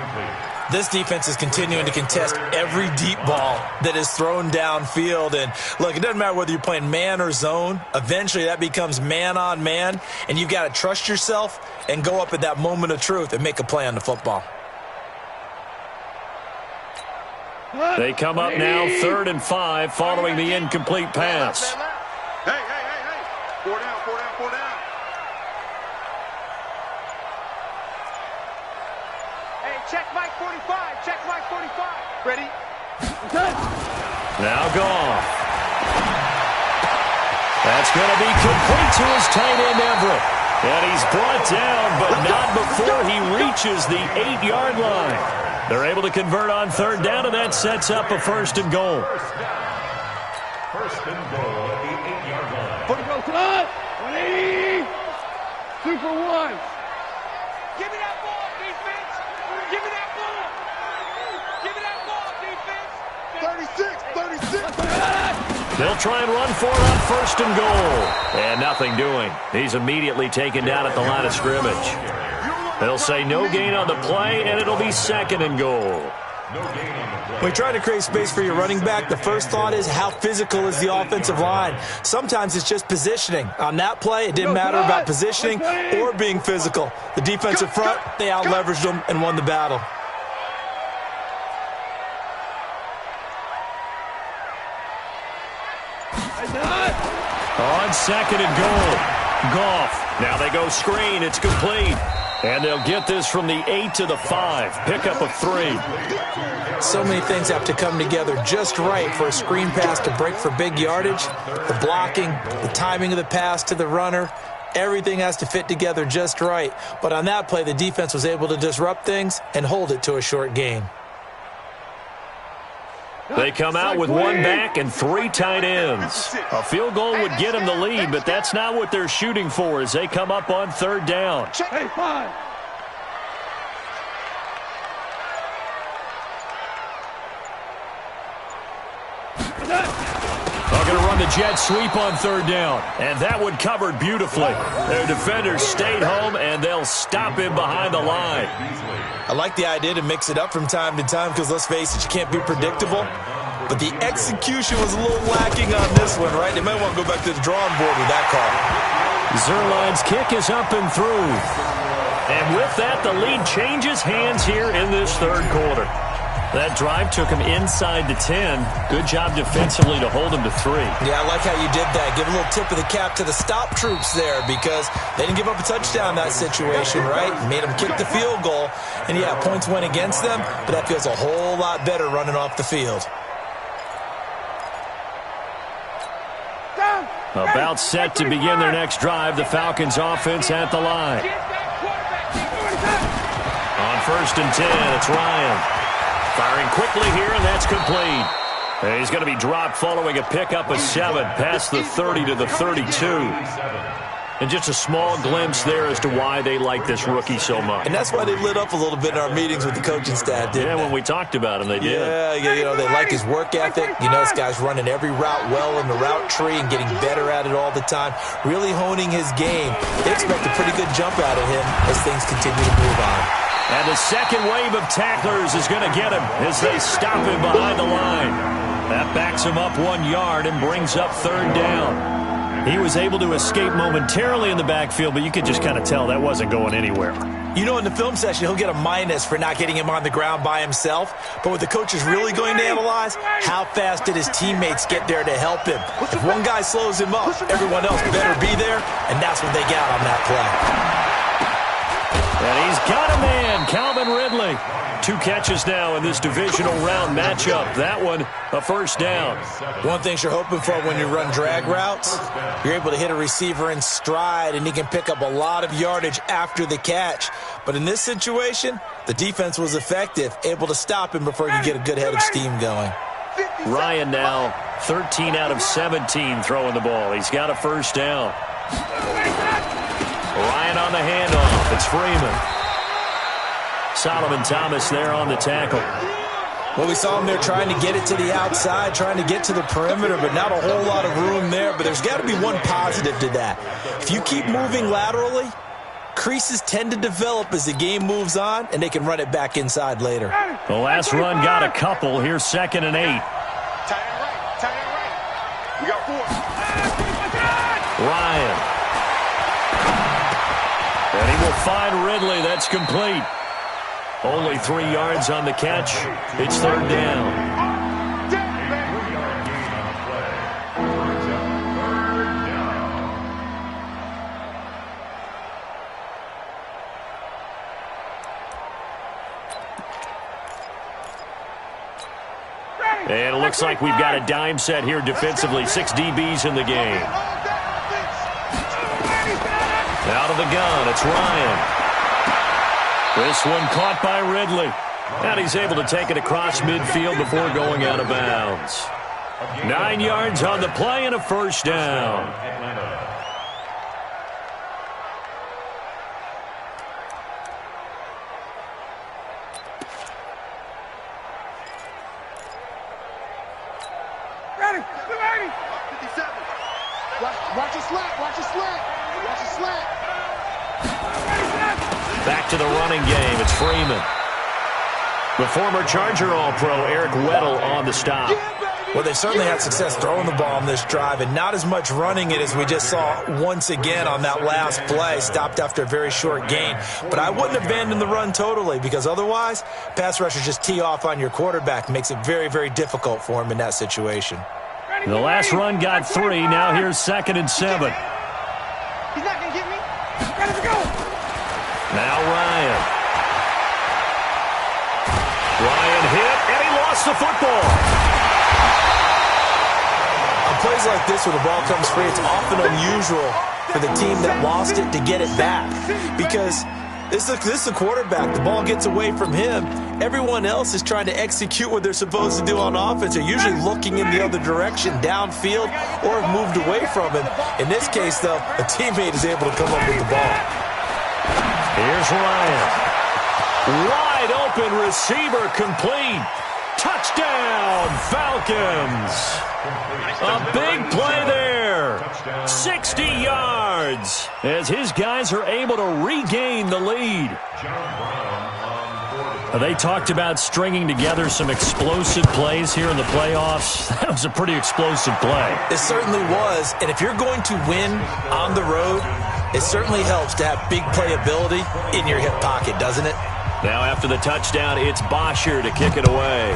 This defense is continuing to contest every deep ball that is thrown downfield. And, look, it doesn't matter whether you're playing man or zone. Eventually that becomes man on man, and you've got to trust yourself and go up at that moment of truth and make a play on the football. They come up now 3rd and 5 following the incomplete pass. Hey. 4 down. Hey, check Mike 45. Check Mike 45. Ready? Now gone. That's going to be complete to his tight end, Everett. And he's brought down, but not before he reaches the 8-yard line. They're able to convert on 3rd down, and that sets up a 1st and goal. First and goal at the 8-yard line. 40 goes tonight. 20. 2 for 1. Give me that ball, defense. Give me that ball. Give me that ball, defense. 36. They'll try and run for it on 1st and goal. And nothing doing. He's immediately taken down at the line of scrimmage. They'll say no gain on the play, and it'll be 2nd and goal. When you try to create space for your running back, the first thought is how physical is the offensive line. Sometimes it's just positioning. On that play, it didn't matter about positioning or being physical. The defensive front, they out-leveraged them and won the battle. On 2nd and goal. Goff. Now they go screen. It's complete. And they'll get this from the 8 to the 5. Pickup of 3. So many things have to come together just right for a screen pass to break for big yardage. The blocking, the timing of the pass to the runner, everything has to fit together just right. But on that play, the defense was able to disrupt things and hold it to a short gain. They come out with 1 back and 3 tight ends. A field goal would get them the lead, but that's not what they're shooting for as they come up on 3rd down. Hey, 5. They're going to run the jet sweep on 3rd down, and that one covered beautifully. Their defenders stayed home, and they'll stop him behind the line. I like the idea to mix it up from time to time because, let's face it, you can't be predictable. But the execution was a little lacking on this one, right? They might want to go back to the drawing board with that call. Zuerlein's kick is up and through. And with that, the lead changes hands here in this 3rd quarter. That drive took him inside the 10. Good job defensively to hold him to 3. Yeah, I like how you did that. Give a little tip of the cap to the stop troops there because they didn't give up a touchdown in that situation, right? Made them kick the field goal. And, yeah, points went against them, but that feels a whole lot better running off the field. About set to begin their next drive. The Falcons offense at the line. On 1st and 10, it's Ryan. Firing quickly here, and that's complete. And he's going to be dropped following a pickup of 7 past the 30 to the 32. And just a small glimpse there as to why they like this rookie so much. And that's why they lit up a little bit in our meetings with the coaching staff, didn't they? Yeah, when we talked about him, they did. Yeah, you know, they like his work ethic. You know, this guy's running every route well in the route tree and getting better at it all the time, really honing his game. They expect a pretty good jump out of him as things continue to move on. And the second wave of tacklers is going to get him as they stop him behind the line. That backs him up 1 yard and brings up 3rd down. He was able to escape momentarily in the backfield, but you could just kind of tell that wasn't going anywhere. You know, in the film session, he'll get a minus for not getting him on the ground by himself. But what the coach is really going to analyze, how fast did his teammates get there to help him? If one guy slows him up, everyone else better be there, and that's what they got on that play. And he's got a man, Calvin Ridley. 2 catches now in this divisional round matchup. That one, a 1st down. One thing you're hoping for when you run drag routes, you're able to hit a receiver in stride, and he can pick up a lot of yardage after the catch. But in this situation, the defense was effective, able to stop him before he could get a good head of steam going. Ryan now 13 out of 17 throwing the ball. He's got a 1st down. Ryan on the handoff. It's Freeman. Solomon Thomas there on the tackle. Well, we saw him there trying to get it to the outside, trying to get to the perimeter, but not a whole lot of room there. But there's got to be one positive to that. If you keep moving laterally, creases tend to develop as the game moves on, and they can run it back inside later. The last run got a couple. Here's 2nd and 8. Tight end right. Tight end right. We got 4. Ryan. And he will find Ridley. That's complete. Only 3 yards on the catch. It's 3rd down. And it looks like we've got a dime set here defensively. 6 DBs in the game. Out of the gun, it's Ryan. This one caught by Ridley. And he's able to take it across midfield before going out of bounds. 9 yards on the play and a 1st down. Ready. 57. Watch your slant. Watch your slant. Watch your slant. Back to the running game. It's Freeman. The former Charger All-Pro Eric Weddle on the stop. Well, they certainly had success throwing the ball on this drive and not as much running it as we just saw once again on that last play. Stopped after a very short gain. But I wouldn't abandon the run totally because otherwise, pass rushers just tee off on your quarterback. Makes it very, very difficult for him in that situation. The last run got 3. Now here's 2nd and 7. He's not going to get me. Ready to go. Now Ryan. Ryan hit, and he lost the football. On plays like this where the ball comes free, it's often unusual for the team that lost it to get it back. Because this is the quarterback. The ball gets away from him. Everyone else is trying to execute what they're supposed to do on offense. They're usually looking in the other direction, downfield, or have moved away from him. In this case, though, a teammate is able to come up with the ball. Here's Ryan. Wide open receiver complete. Touchdown, Falcons. A big play there. 60 yards as his guys are able to regain the lead. They talked about stringing together some explosive plays here in the playoffs. That was a pretty explosive play. It certainly was. And if you're going to win on the road, it certainly helps to have big playability in your hip pocket, doesn't it? Now after the touchdown, it's Bosher to kick it away.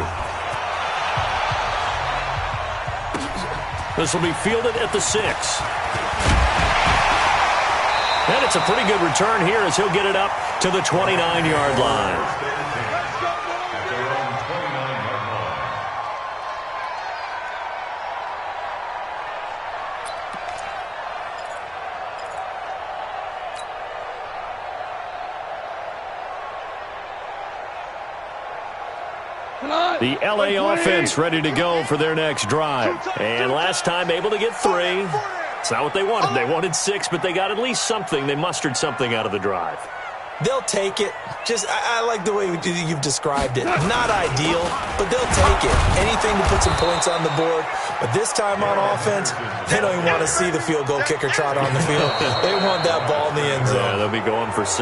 This will be fielded at the 6. And it's a pretty good return here as he'll get it up to the 29-yard line. The LA offense ready to go for their next drive. And last time able to get 3. It's not what they wanted. They wanted 6, but they got at least something. They mustered something out of the drive. They'll take it. I like the way you've described it. Not ideal, but they'll take it. Anything to put some points on the board. But this time on offense, they don't even want to see the field goal kicker trot on the field. They want that ball in the end zone. Yeah, they'll be going for 6.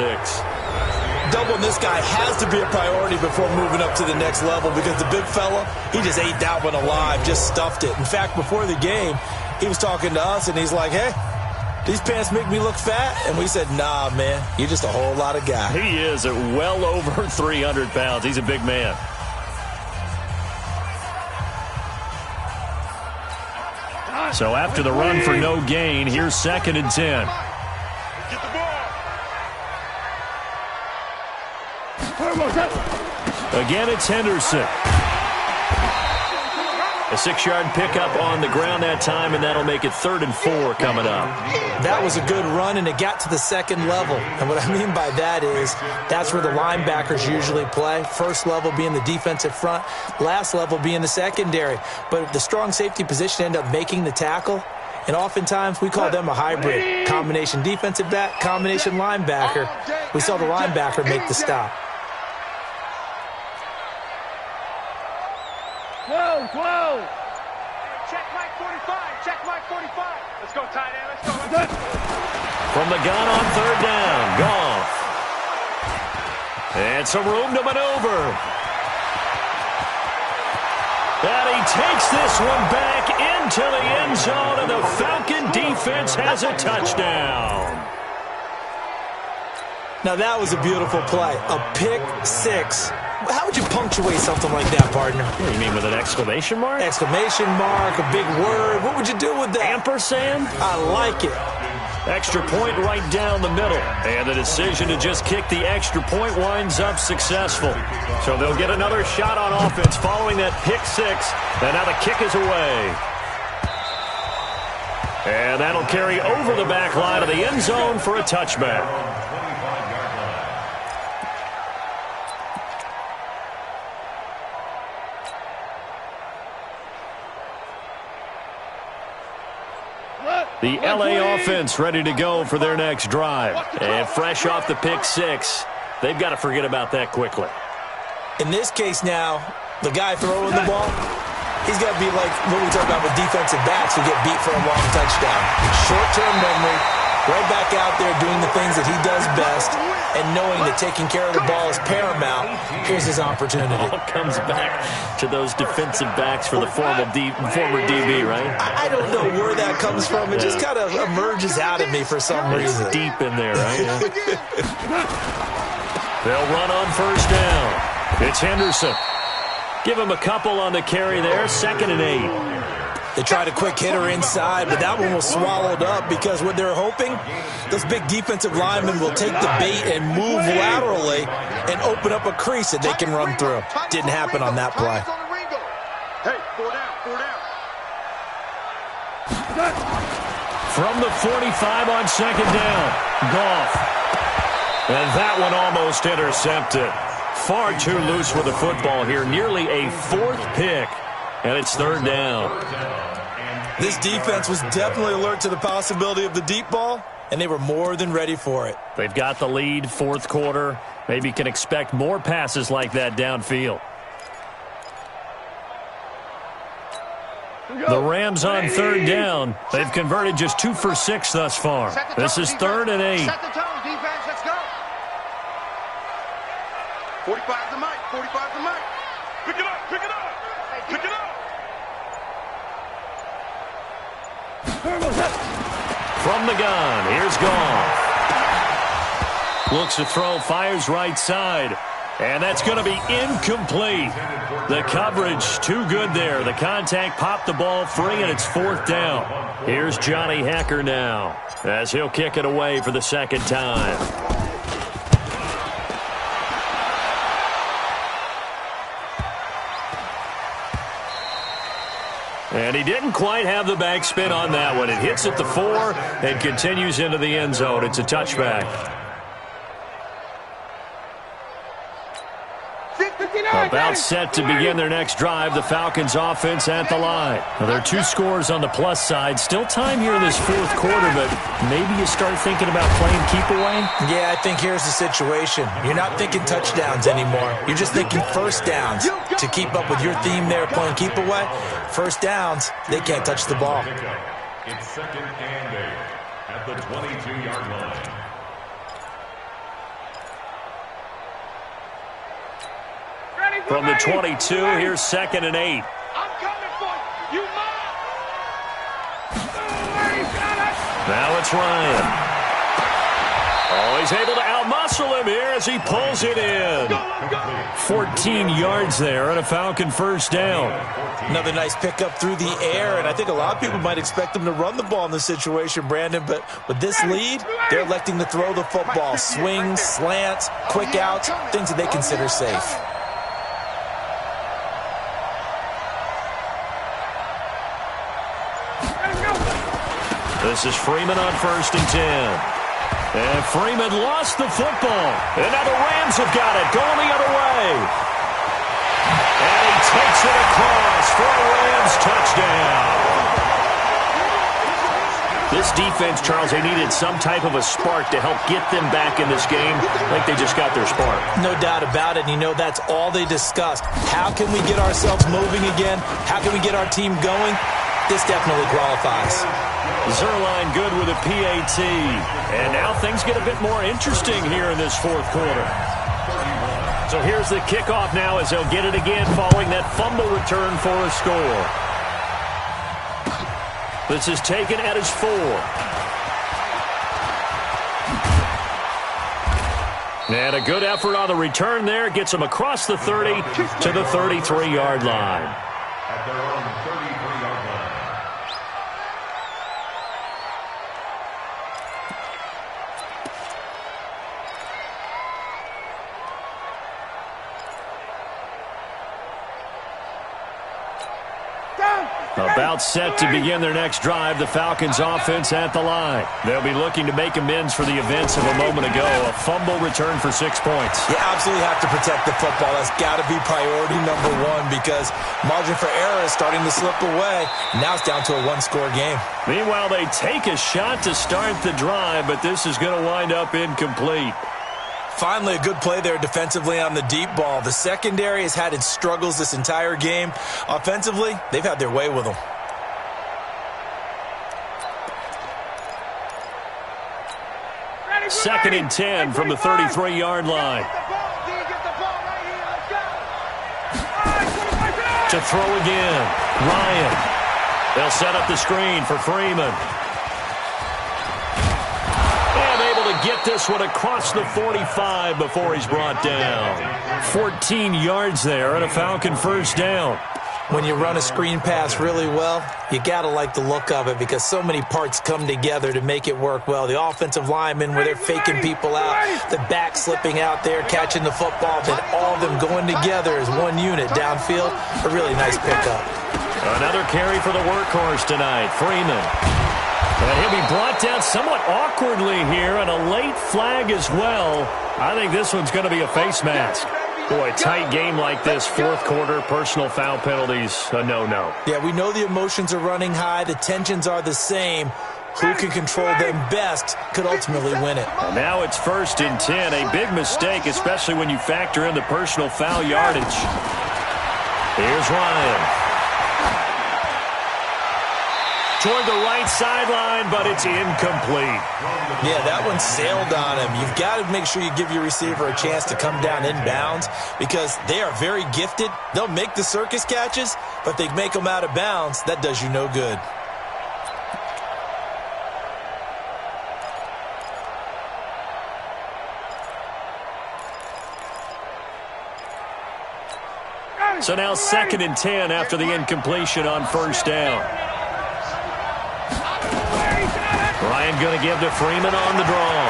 Double on this guy has to be a priority before moving up to the next level, because the big fella, he just ate that one alive, just stuffed it. In fact, before the game, he was talking to us, and he's like, hey, these pants make me look fat? And we said, nah, man, you're just a whole lot of guy. He is at well over 300 pounds. He's a big man. So after the run for no gain, here's 2nd and 10. Get the ball. Again, it's Henderson. A 6-yard pickup on the ground that time, and that'll make it 3rd and 4 coming up. That was a good run, and it got to the second level. And what I mean by that is that's where the linebackers usually play. First level being the defensive front, last level being the secondary. But the strong safety position ended up making the tackle, and oftentimes we call them a hybrid. Combination defensive back, combination linebacker. We saw the linebacker make the stop. Whoa! Check Mike 45. Check Mike 45. Let's go, tight end. Let's go. From the gun on 3rd down, Goff. And some room to maneuver. And he takes this one back into the end zone, and the Falcon defense has a touchdown. Now that was a beautiful play. A pick six. How would you punctuate something like that, partner? What do you mean, with an exclamation mark? Exclamation mark, a big word. What would you do with that? Ampersand? I like it. Extra point right down the middle. And the decision to just kick the extra point winds up successful. So they'll get another shot on offense following that pick six. And now the kick is away. And that'll carry over the back line of the end zone for a touchback. The LA offense ready to go for their next drive. And fresh off the pick six, they've got to forget about that quickly. In this case now, the guy throwing the ball, he's got to be like what we talk about with defensive backs who get beat for a long touchdown. Short-term memory, right back out there doing the things that he does best, and knowing that taking care of the ball is paramount. Here's his opportunity. All comes back to those defensive backs for the former DB, right? I don't know where that comes from. It just kind of emerges out of me for some reason. It's deep in there, right? They'll run on 1st down. It's Henderson. Give him a couple on the carry there. 2nd and 8. They tried a quick hitter inside, but that one was swallowed up because what they're hoping, those big defensive linemen will take the bait and move laterally and open up a crease that they can run through. Didn't happen on that play. Hey, 4 down. From the 45 on 2nd down, Goff. And that one almost intercepted. Far too loose with the football here. Nearly a 4th pick. And it's 3rd down. This defense was definitely alert to the possibility of the deep ball, and they were more than ready for it. They've got the lead, 4th quarter. Maybe you can expect more passes like that downfield. The Rams on 3rd down. They've converted just 2 for 6 thus far. This is 3rd and 8. Set the tone, defense. Let's go. 45 to Mike. 45 to Mike. Pick it up. Pick it up. Pick it up. From the gun, here's Goff. Looks to throw, fires right side. And that's going to be incomplete. The coverage too good there. The contact popped the ball free, and it's 4th down. Here's Johnny Hecker now as he'll kick it away for the 2nd time. And he didn't quite have the backspin on that one. It hits at the 4 and continues into the end zone. It's a touchback. About set to begin their next drive. The Falcons offense at the line. Now, there are 2 scores on the plus side. Still time here in this 4th quarter, but maybe you start thinking about playing keep away? Yeah, I think here's the situation. You're not thinking touchdowns anymore. You're just thinking 1st downs. To keep up with your theme there, playing keep away, 1st downs, they can't touch the ball. It's 2nd and 8 at the 22-yard line. From the 22, here's 2nd and 8. I'm coming for you. You mine. Now it's Ryan. Oh, he's able to outmuscle him here as he pulls it in. 14 yards there and a Falcon first down. Another nice pickup through the air, and I think a lot of people might expect them to run the ball in this situation, Brandon, but with this lead, they're electing to throw the football. Swings, slants, quick outs, things that they consider safe. This is Freeman on 1st and 10. And Freeman lost the football. And now the Rams have got it, going the other way. And he takes it across for a Rams touchdown. This defense, Charles, they needed some type of a spark to help get them back in this game. I think they just got their spark. No doubt about it. And you know, that's all they discussed. How can we get ourselves moving again? How can we get our team going? This definitely qualifies. Zerline good with a PAT. And now things get a bit more interesting here in this 4th quarter. So here's the kickoff now as they'll get it again following that fumble return for a score. This is taken at his 4. And a good effort on the return there. Gets him across the 30 to the 33-yard line. At their own 33-yard line. About set to begin their next drive, the Falcons offense at the line. They'll be looking to make amends for the events of a moment ago. A fumble return for 6 points. You absolutely have to protect the football. That's got to be priority number 1 because margin for error is starting to slip away. Now it's down to a 1-score game. Meanwhile, they take a shot to start the drive, but this is going to wind up incomplete. Finally, a good play there defensively on the deep ball. The secondary has had its struggles this entire game. Offensively, they've had their way with them. Second and 10 from the 33-yard line. To throw again. Ryan. They'll set up the screen for Freeman. Get this one across the 45 before he's brought down. 14 yards there and a Falcon first down. When you run a screen pass really well, you got to like the look of it because so many parts come together to make it work well. The offensive linemen where they're faking people out, the back slipping out there, catching the football, then all of them going together as one unit downfield. A really nice pickup. Another carry for the workhorse tonight, Freeman. And he'll be brought down somewhat awkwardly here, and a late flag as well. I think this one's going to be a face mask. Boy, tight game like this, 4th quarter, personal foul penalties, a no-no. Yeah, we know the emotions are running high. The tensions are the same. Who can control them best could ultimately win it. And now it's 1st and 10. A big mistake, especially when you factor in the personal foul yardage. Here's Ryan. Toward the right sideline, but it's incomplete. Yeah, that one sailed on him. You've got to make sure you give your receiver a chance to come down inbounds because they are very gifted. They'll make the circus catches, but they make them out of bounds. That does you no good. So now 2nd and 10 after the incompletion on first down. Ryan going to give to Freeman on the draw.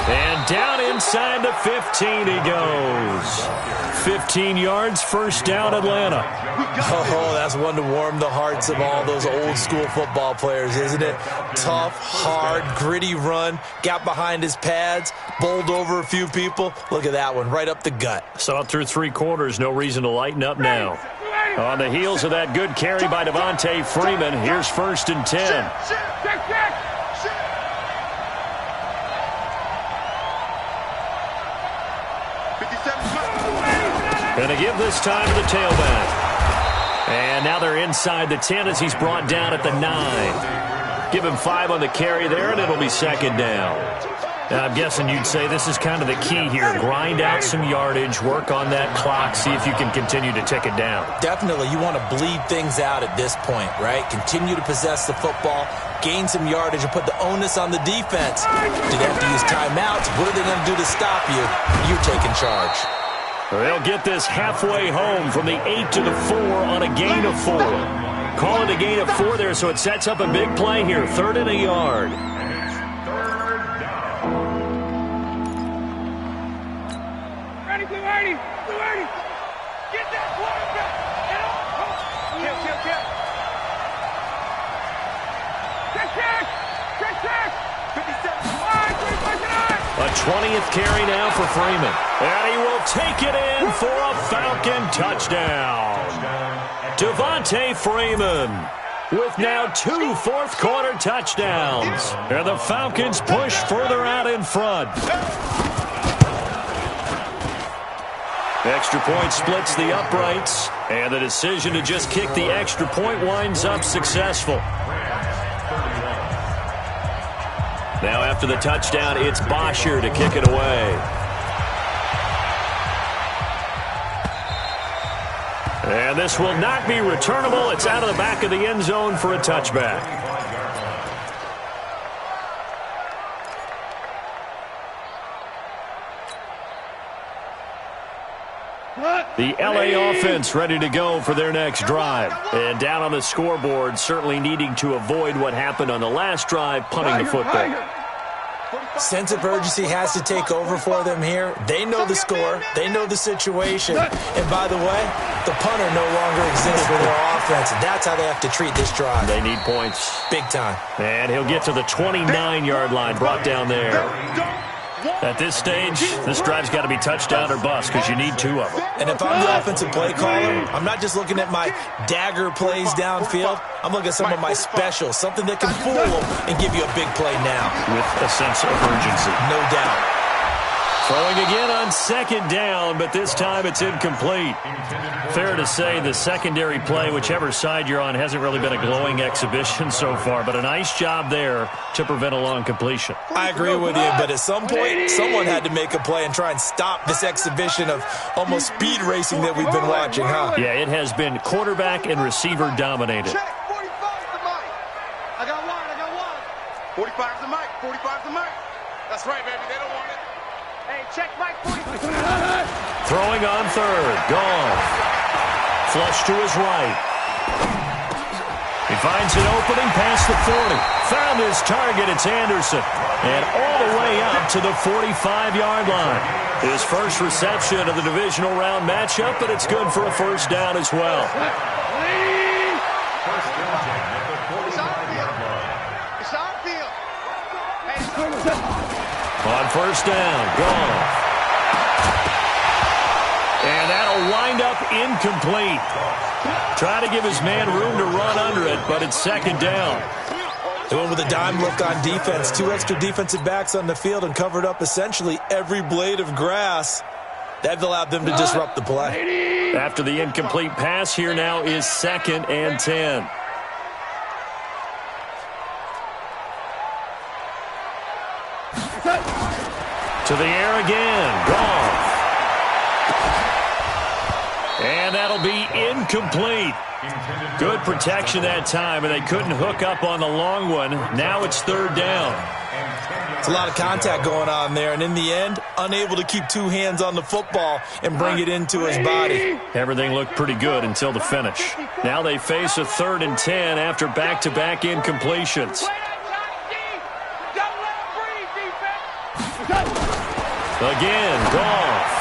And down inside the 15 he goes. 15 yards, first down Atlanta. Oh, that's one to warm the hearts of all those old school football players, isn't it? Tough, hard, gritty run, got behind his pads, bowled over a few people. Look at that one, right up the gut. So up through 3 quarters, no reason to lighten up now. On the heels of that good carry by Devontae Freeman, here's 1st and 10. Going to give this time to the tailback. And now they're inside the 10 as he's brought down at the 9. Give him 5 on the carry there, and it'll be 2nd down. Now, I'm guessing you'd say this is kind of the key here. Grind out some yardage, work on that clock, see if you can continue to tick it down. Definitely. You want to bleed things out at this point, right? Continue to possess the football, gain some yardage, and put the onus on the defense. Do they have to use timeouts? What are they going to do to stop you? You're taking charge. They'll get this halfway home from the 8 to the 4 on a gain of 4. Call it a gain of 4 there, so it sets up a big play here. 3rd and a yard. Get that quarterback! Get off! Kill! Check! 57! A 20th carry now for Freeman. And he will take it in for a Falcon touchdown. Devontae Freeman with now 2 fourth-quarter touchdowns. And the Falcons push further out in front. Extra point splits the uprights, and the decision to just kick the extra point winds up successful. Now after the touchdown, it's Bosher to kick it away. And this will not be returnable. It's out of the back of the end zone for a touchback. The LA offense ready to go for their next drive. And down on the scoreboard, certainly needing to avoid what happened on the last drive, punting the football. Sense of urgency has to take over for them here. They know the score. They know the situation. And by the way, the punter no longer exists for their offense. And that's how they have to treat this drive. They need points. Big time. And he'll get to the 29-yard line, brought down there. At this stage, this drive's got to be touchdown or bust because you need 2 of them. And if I'm the offensive play caller, I'm not just looking at my dagger plays downfield. I'm looking at some of my specials, something that can fool them and give you a big play now. With a sense of urgency. No doubt. Throwing again on 2nd down, but this time it's incomplete. Fair to say the secondary play, whichever side you're on, hasn't really been a glowing exhibition so far, but a nice job there to prevent a long completion. I agree with you, but at some point, someone had to make a play and try and stop this exhibition of almost speed racing that we've been watching, huh? Yeah, it has been quarterback and receiver dominated. Check, 45's the mic. I got one. 45's the mic. 45's the mic. That's right, baby. They don't want it. Hey, check Mike 45. Throwing on 3rd. Goff. Flush to his right. He finds an opening past the 40. Found his target. It's Anderson. And all the way up to the 45-yard line. His first reception of the divisional round matchup, but it's good for a first down as well. It's on field. On first down, Goff. And that'll wind up incomplete. Try to give his man room to run under it, but it's 2nd down. They went with a dime look on defense. 2 extra defensive backs on the field and covered up essentially every blade of grass. That allowed them to disrupt the play. After the incomplete pass, here now is 2nd and 10. To the air again. Goff. And that'll be incomplete. Good protection that time, and they couldn't hook up on the long one. Now it's 3rd down. It's a lot of contact going on there, and in the end, unable to keep 2 hands on the football and bring it into his body. Everything looked pretty good until the finish. Now they face a 3rd and 10 after back-to-back incompletions. Again, Goff.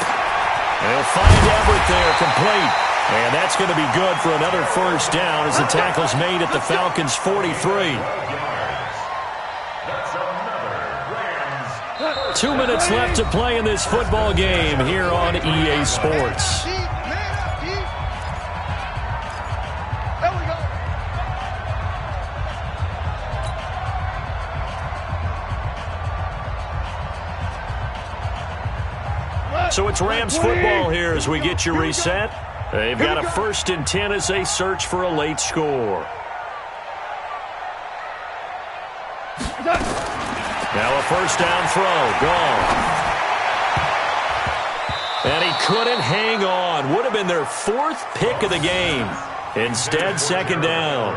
They'll find Everett there, complete. And that's going to be good for another first down as the tackle's made at the Falcons' 43. 2 minutes left to play in this football game here on EA Sports. So it's Rams football here as we get you reset. They've got a 1st and 10 as they search for a late score. Now a first down throw. Gone. And he couldn't hang on. Would have been their 4th pick of the game. Instead, second down.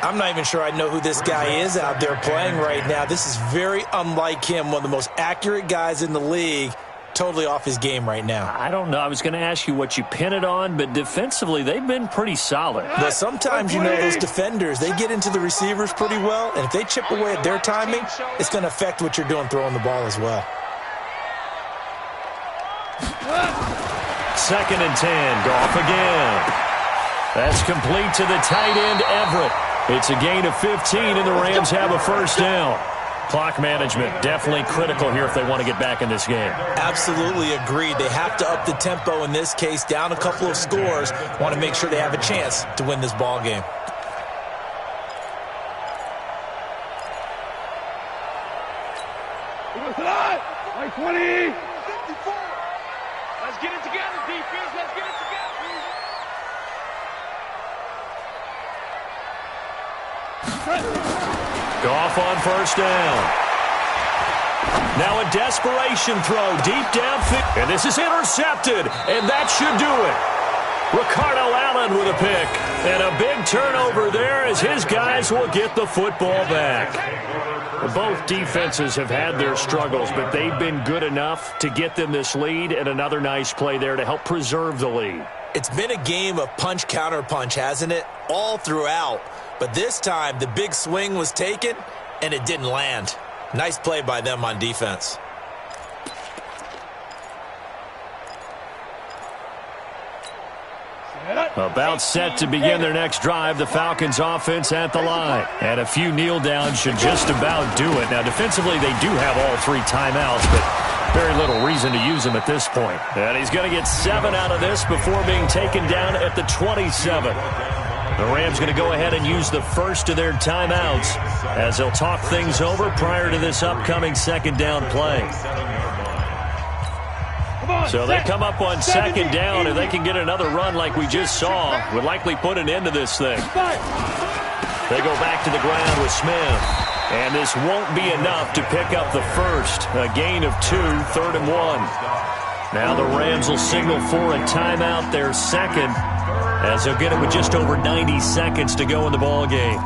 I'm not even sure I know who this guy is out there playing right now. This is very unlike him, one of the most accurate guys in the league. Totally off his game right now. I don't know. I was going to ask you what you pin it on, but defensively, they've been pretty solid. But sometimes, you know, those defenders, they get into the receivers pretty well, and if they chip away at their timing, it's going to affect what you're doing throwing the ball as well. 2nd and 10. Goff again. That's complete to the tight end, Everett. It's a gain of 15, and the Rams have a first down. Clock management definitely critical here if they want to get back in this game. Absolutely agreed. They have to up the tempo in this case, down a couple of scores. Want to make sure they have a chance to win this ball game. Like 20. 54. Let's get it together, defense. Let's get it together. Goff on first down. Now a desperation throw deep downfield. And this is intercepted. And that should do it. Ricardo Allen with a pick. And a big turnover there as his guys will get the football back. Both defenses have had their struggles, but they've been good enough to get them this lead, and another nice play there to help preserve the lead. It's been a game of punch-counter-punch, hasn't it? All throughout. But this time, the big swing was taken, and it didn't land. Nice play by them on defense. About set to begin their next drive, the Falcons offense at the line. And a few kneel downs should just about do it. Now, defensively, they do have all 3 timeouts, but very little reason to use them at this point. And he's going to get 7 out of this before being taken down at the 27. The Rams going to go ahead and use the first of their timeouts as they'll talk things over prior to this upcoming second down play. So they come up on second down, and they can get another run like we just saw. Would likely put an end to this thing. They go back to the ground with Smith. And this won't be enough to pick up the first. A gain of 2, 3rd and 1. Now the Rams will signal for a timeout, their second, as they'll get it with just over 90 seconds to go in the ball game.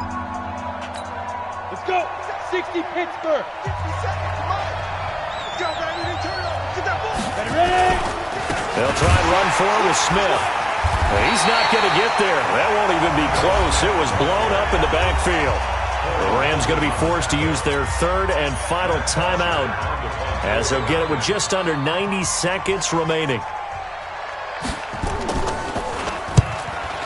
Let's go. 60 Pittsburgh. 60 seconds to mine. Let's go, Brandon. Turn it over. Get that ball. Ready? They'll try and run forward with Smith. He's not going to get there. That won't even be close. It was blown up in the backfield. The Rams going to be forced to use their 3rd and final timeout as they'll get it with just under 90 seconds remaining.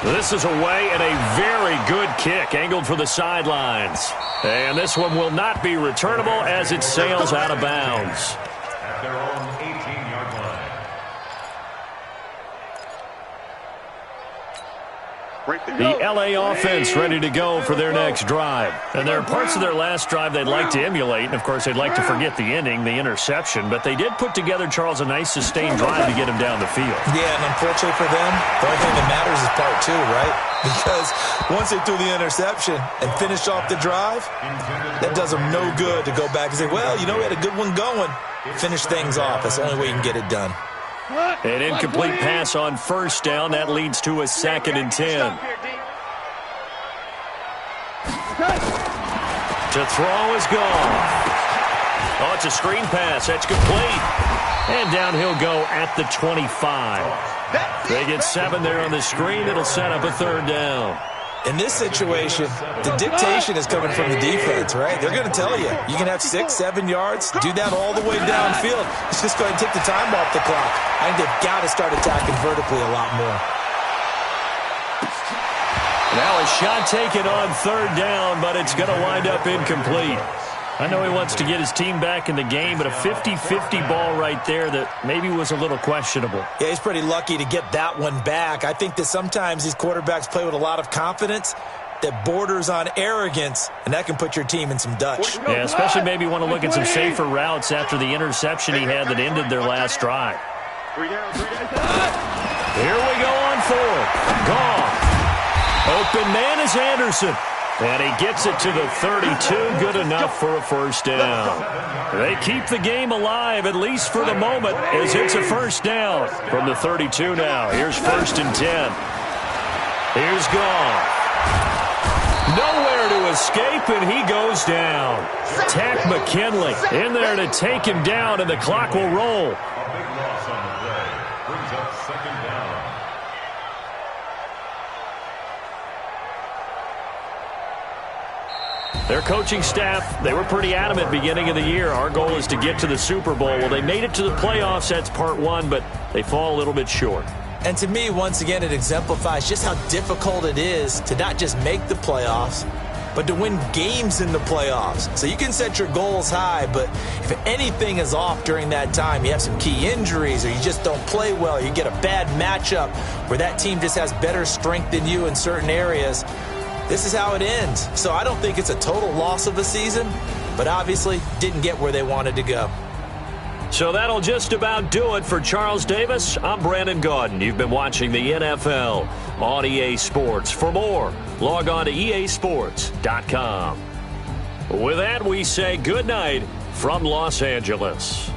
This is away and a very good kick angled for the sidelines. And this one will not be returnable as it sails out of bounds. At their own 18-yard line. The LA offense ready to go for their next drive. And there are parts of their last drive they'd like to emulate. And, of course, they'd like to forget the ending, the interception. But they did put together, Charles, a nice sustained drive to get him down the field. Yeah, and unfortunately for them, the only thing that matters is part 2, right? Because once they threw the interception and finished off the drive, that does them no good to go back and say, well, you know, we had a good one going. Finish things off. That's the only way you can get it done. An incomplete pass on first down. That leads to a 2nd and 10. To throw is gone. Oh, it's a screen pass. That's complete. And down he'll go at the 25. They get 7 there on the screen. It'll set up a 3rd down. In this situation, the dictation is coming from the defense, right? They're going to tell you, you can have 6, 7 yards, do that all the way downfield. Let's just go ahead and take the time off the clock. I think they've got to start attacking vertically a lot more. Now a shot taken on 3rd down, but it's going to wind up incomplete. I know he wants to get his team back in the game, but a 50-50 ball right there that maybe was a little questionable. Yeah, he's pretty lucky to get that one back. I think that sometimes these quarterbacks play with a lot of confidence that borders on arrogance, and that can put your team in some Dutch. Yeah, especially maybe want to look at some safer routes after the interception he had that ended their last drive. 3 down, 3 down. Here we go on 4th. Gone. Open man is Anderson. And he gets it to the 32, good enough for a first down. They keep the game alive, at least for the moment, as it's a first down from the 32 now. Here's 1st and 10. Here's Goff. Nowhere to escape, and he goes down. Takk McKinley in there to take him down, and the clock will roll. A big loss on the play. Brings up 2nd down. Their coaching staff, they were pretty adamant beginning of the year. Our goal is to get to the Super Bowl. Well, they made it to the playoffs. That's part one, but they fall a little bit short. And to me, once again, it exemplifies just how difficult it is to not just make the playoffs, but to win games in the playoffs. So you can set your goals high, but if anything is off during that time, you have some key injuries or you just don't play well, you get a bad matchup where that team just has better strength than you in certain areas, this is how it ends. So I don't think it's a total loss of a season, but obviously didn't get where they wanted to go. So that'll just about do it for Charles Davis. I'm Brandon Gaudin. You've been watching the NFL on EA Sports. For more, log on to easports.com. With that, we say good night from Los Angeles.